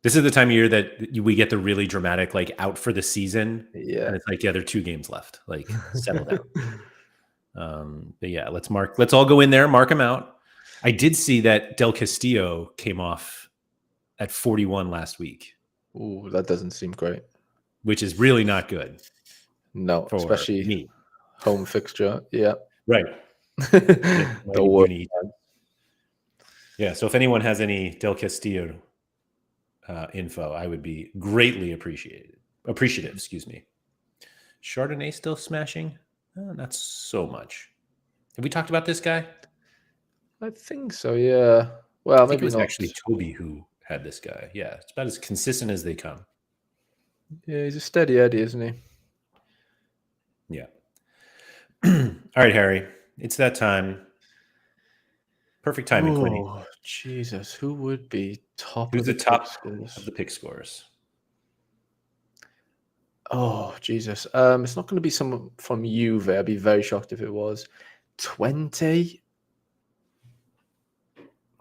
This is the time of year that we get the really dramatic, like out for the season. Yeah. And it's like, yeah, there are 2 games left. Like, settle down. But yeah, let's all go in there, mark them out. I did see that Del Castillo came off at 41 last week. Ooh, that doesn't seem great. Which is really not good. No, for especially me. Home fixture. Yeah. Right. Don't worry. Yeah. So if anyone has any Del Castillo info, I would be greatly appreciative. Excuse me. Chardonnay still smashing? Not so much. Have we talked about this guy? I think so. Yeah. Well, I think maybe it was not. actually Toby who had this guy. Yeah, it's about as consistent as they come. Yeah, he's a steady Eddie, isn't he? Yeah. All right, Harry. It's that time. Perfect time in 20. Oh, Jesus. Who would be top Who's of the the top pick scores? of the pick scores? Oh, Jesus. It's not going to be someone from Juve. I'd be very shocked if it was. 20?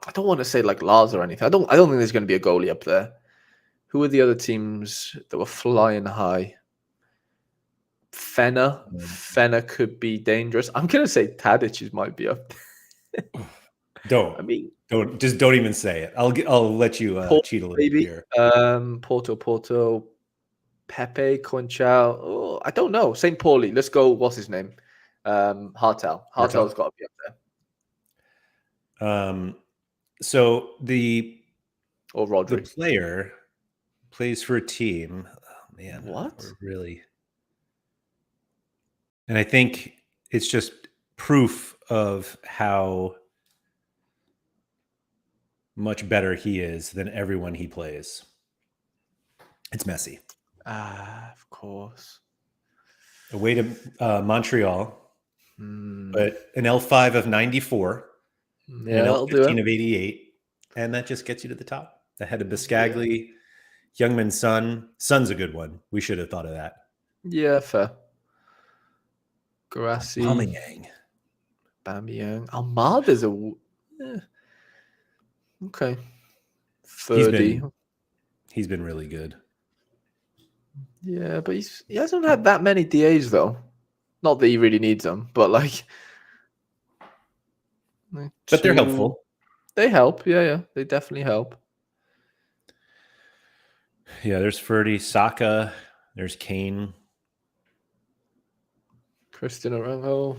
I don't want to say like Lars or anything. I don't think there's going to be a goalie up there. Who are the other teams that were flying high? Fenner. Fenner could be dangerous. I'm going to say Tadic might be up there. Don't even say it. I'll let you cheat a little bit here. Porto, Pepe, Conchal. Oh, I don't know. St. Pauli. Let's go. What's his name? Hartel. Hartel's got to be up there. So or Rodri. The player plays for a team. Oh man, what? Really? And I think it's just proof of how much better he is than everyone he plays. It's Messi. Of course. Away to Montreal, but an L5 of 94, yeah, an L15 of 88, and that just gets you to the top. Ahead of Biscagli, Youngman's son. Son's a good one. We should have thought of that. Yeah, fair. Grassi. Bamiyang. Almada's okay. 30. He's been really good. Yeah, but he hasn't had that many DAs though. Not that he really needs them, but like. But they're helpful. They help. Yeah. They definitely help. Yeah, there's Ferdy, Saka, there's Kane. Christian Arango.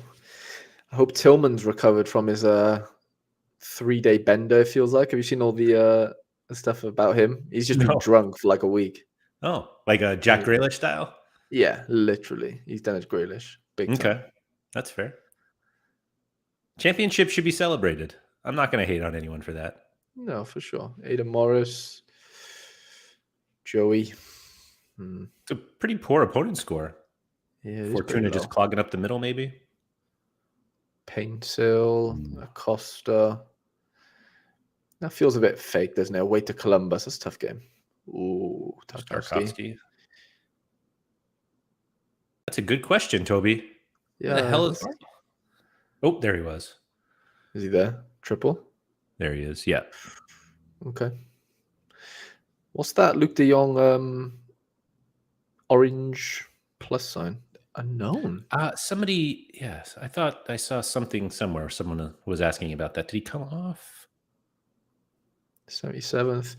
I hope Tillman's recovered from his 3-day bender, it feels like. Have you seen all the stuff about him? He's just been drunk for like a week. Oh, like a Jack Grealish style? Yeah, literally. He's done his Grealish. Big time. Okay, that's fair. Championship should be celebrated. I'm not going to hate on anyone for that. No, for sure. Ada Morris, Joey. It's a pretty poor opponent score. Yeah, Fortuna just clogging up the middle, maybe. Paintsill, Acosta. That feels a bit fake, doesn't it? Away to Columbus. That's a tough game. Ooh, Tarkovsky. That's a good question, Toby. Yeah. What the hell is... Oh, there he was. Is he there? Triple? There he is, yeah. Okay. What's that Luke de Jong orange plus sign? Unknown. Somebody, yes. I thought I saw something somewhere. Someone was asking about that. Did he come off? 77th.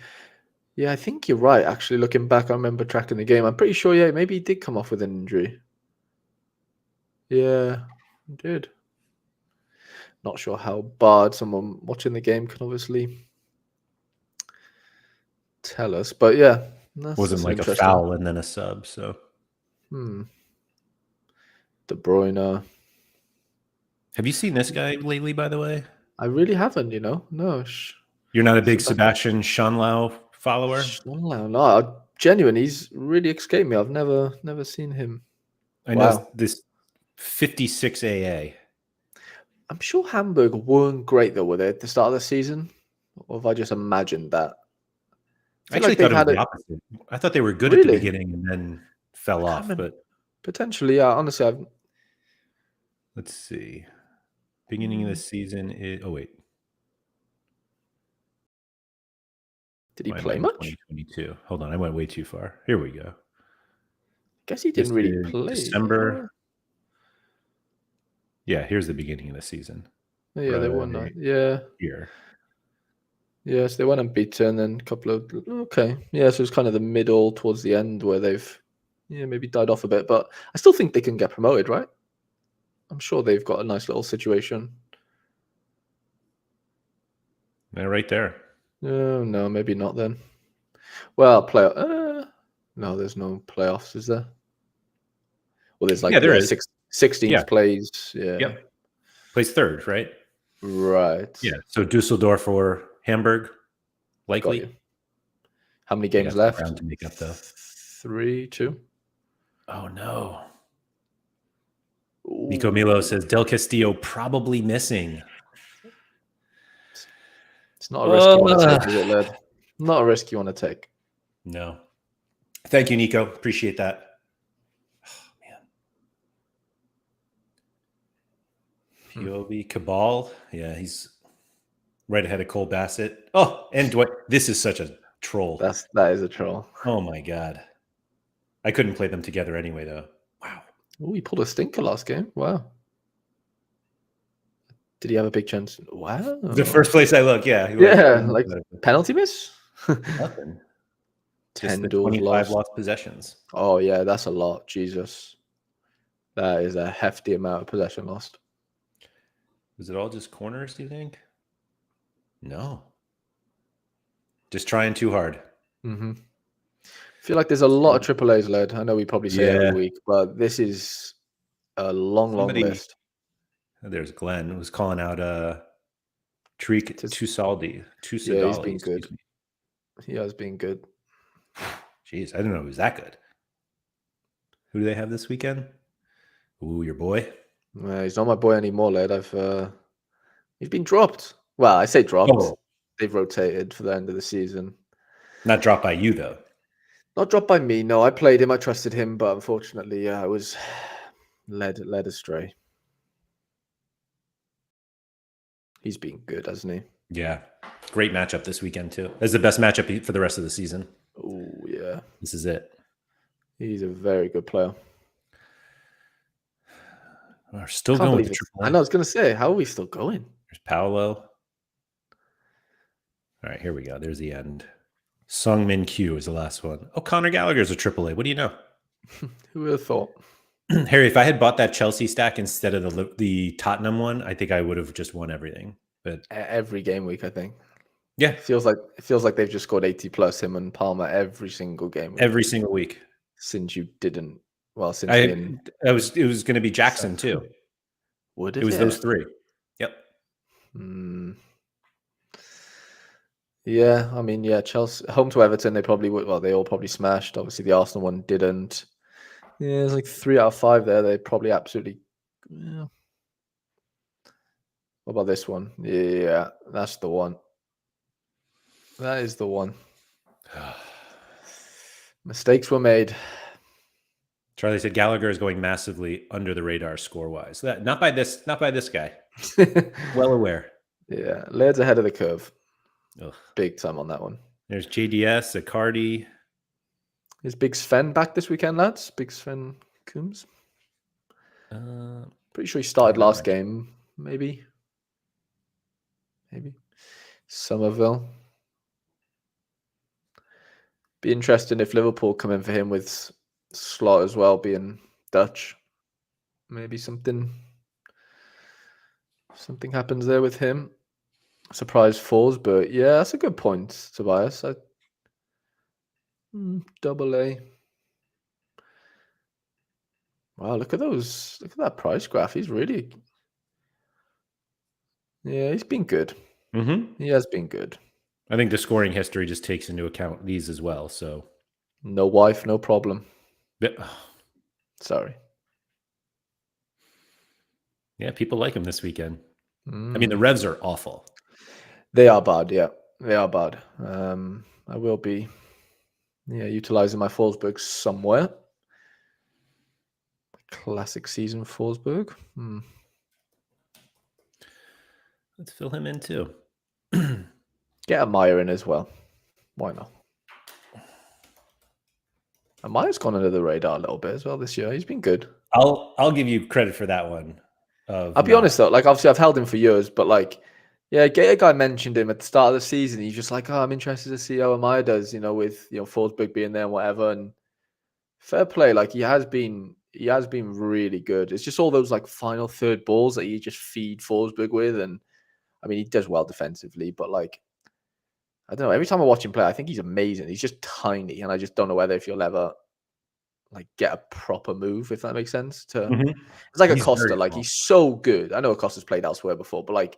Yeah, I think you're right. Actually, looking back, I remember tracking the game. I'm pretty sure, yeah, maybe he did come off with an injury. Yeah, he did. Not sure how bad. Someone watching the game can obviously tell us. But yeah. Wasn't like a foul and then a sub, so. De Bruyne. Have you seen this guy lately, by the way? I really haven't, No. You're not a big Sebastian Schonlau follower? Schonlau, no. Genuine, he's really escaped me. I've never seen him. I know this 56 AA. I'm sure Hamburg weren't great though, were they, at the start of the season? Or have I just imagined that? I actually like thought they've it was had the it. opposite. I thought they were good at the Really? beginning and then fell I can't off. remember. But Potentially, yeah. Honestly, let's see. Beginning of the season is. Oh wait, did he why am I play in much? 2022? Hold on, I went way too far. Here we go. Guess he This didn't really is play. December. Yeah, here's the beginning of the season. Yeah, they won. Right Yeah. here. Yes, they went unbeaten, and a couple of Yeah, so it's kind of the middle towards the end where they've maybe died off a bit, but I still think they can get promoted, right? I'm sure they've got a nice little situation. Yeah, right there. No, maybe not then. Well, no, there's no playoffs, is there? Well, there's like there is. 6 teams Yeah. plays. Yeah. Yep. Plays third, right? Right. Yeah. So Dusseldorf or Hamburg, Got likely. you. How many They games got some left? ground to make up, though. 3, 2. Oh no. Ooh. Nico Milo says Del Castillo probably missing. It's not a risk you want to take, is it, Led? Not a risk you want to take. No. Thank you, Nico. Appreciate that. Oh, man. POV Cabal. Yeah, he's right ahead of Cole Bassett. Oh, and Dwight. This is such a troll. That is a troll. Oh my God. I couldn't play them together anyway, though. Wow. Oh, he pulled a stinker last game. Wow. Did he have a big chance? Wow. The first place I look, yeah. Like penalty miss? Nothing. 10 the duels 25 lost. lost possessions. Oh, yeah, that's a lot. Jesus. That is a hefty amount of possession lost. Was it all just corners, do you think? No. Just trying too hard. Mm-hmm. I feel like there's a lot of AAAs, Led. I know we probably say every week, but this is a long list. There's Glenn who was calling out Tariq Tusaldi. Yeah, he's been good. He has been good. Jeez, I didn't know he was that good. Who do they have this weekend? Ooh, your boy. He's not my boy anymore, Led. He's been dropped. Well, I say dropped. Oh. They've rotated for the end of the season. Not dropped by you, though. Not dropped by me. No, I played him. I trusted him, but unfortunately, I was led astray. He's been good, hasn't he? Yeah. Great matchup this weekend, too. That's the best matchup for the rest of the season. Oh, yeah. This is it. He's a very good player. We're still going with the AAA. I know, I was going to say, how are we still going? There's Paolo. All right, here we go. There's the end. Sung Min Kyu is the last one. Oh, Conor Gallagher's a AAA. What do you know? Who would have thought? Harry, if I had bought that Chelsea stack instead of the Tottenham one, I think I would have just won everything. But every game week, I think. Yeah, it feels like they've just scored 80 plus, him and Palmer, every single game week. Every single week since you didn't. Well, since it was going to be Jackson too. Would it was those three? Yep. Yeah, I mean, yeah, Chelsea home to Everton, they probably would. Well, they all probably smashed. Obviously, the Arsenal one didn't. Yeah, it's like 3 out of 5 there. They probably absolutely. Yeah. What about this one? Yeah, that's the one. That is the one. Mistakes were made. Charlie said Gallagher is going massively under the radar score-wise. Not by this guy. Well aware. Yeah, Laird's ahead of the curve. Ugh. Big time on that one. There's JDS, Icardi. Is Big Sven back this weekend, lads? Big Sven Coombs? Pretty sure he started last game. Maybe. Somerville. Be interesting if Liverpool come in for him with Slot as well, being Dutch. Maybe something happens there with him. Surprise falls, but yeah, that's a good point, Tobias. Double A. Wow, look at those. Look at that price graph. He's really. Yeah, he's been good. Mm-hmm. He has been good. I think the scoring history just takes into account these as well. So, no wife, no problem. Yeah. Sorry. Yeah, people like him this weekend. I Mm. mean, the Revs are awful. They are bad, yeah. They are bad. I will be utilizing my Forsberg somewhere. Classic season Forsberg. Let's fill him in too. Get a Meyer in as well. Why not? And Meyer's gone under the radar a little bit as well this year. He's been good. I'll give you credit for that one. I'll be honest though, like obviously I've held him for years, but like, yeah, Gator guy mentioned him at the start of the season. He's just like, oh, I'm interested to see how Meyer does, with Forsberg being there and whatever. And fair play, like he has been really good. It's just all those like final third balls that you just feed Forsberg with, and I mean he does well defensively, but like I don't know. Every time I watch him play, I think he's amazing. He's just tiny, and I just don't know whether if you'll ever like get a proper move, if that makes sense. It's like He's Acosta, very like small. he's so good. I know Acosta's played elsewhere before, but like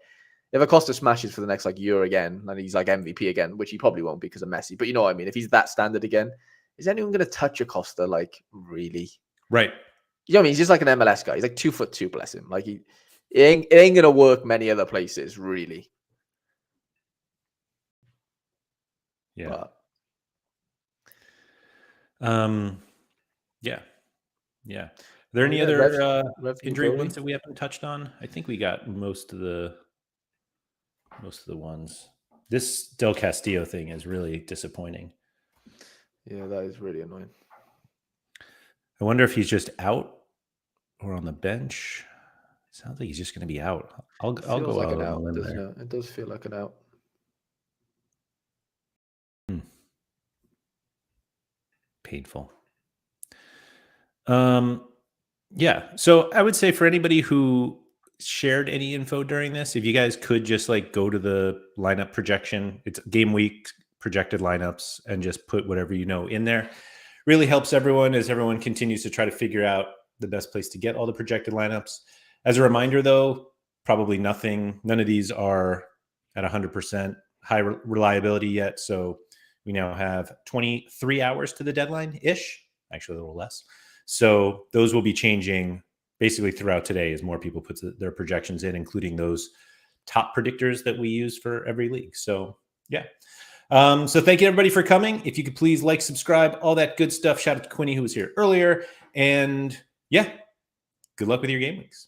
if Acosta smashes for the next like year again, and he's like MVP again, which he probably won't because of Messi, but you know what I mean. If he's that standard again, is anyone going to touch Acosta? Like really? Right. You know what I mean? He's just like an MLS guy. He's like 2'2", bless him. Like it ain't gonna work many other places, really. Yeah. But, Yeah. Are there any other Rev injury Ugoli? ones that we haven't touched on? I think we got most of the ones. This Del Castillo thing is really disappointing. Yeah, that is really annoying. I wonder if he's just out or on the bench. Sounds like he's just going to be out. I'll go like out an on a out, limb doesn't there. it? It does feel like an out. Painful. Yeah. So I would say for anybody who shared any info during this, if you guys could just like go to the lineup projection, it's Gameweek projected lineups, and just put whatever in there. Really helps everyone as everyone continues to try to figure out the best place to get all the projected lineups. As a reminder, though, probably none of these are at 100% high reliability yet. So we now have 23 hours to the deadline-ish, actually a little less. So those will be changing basically throughout today as more people put their projections in, including those top predictors that we use for every league. So yeah. So thank you everybody for coming. If you could please like, subscribe, all that good stuff. Shout out to Quinny who was here earlier. And yeah, good luck with your game weeks.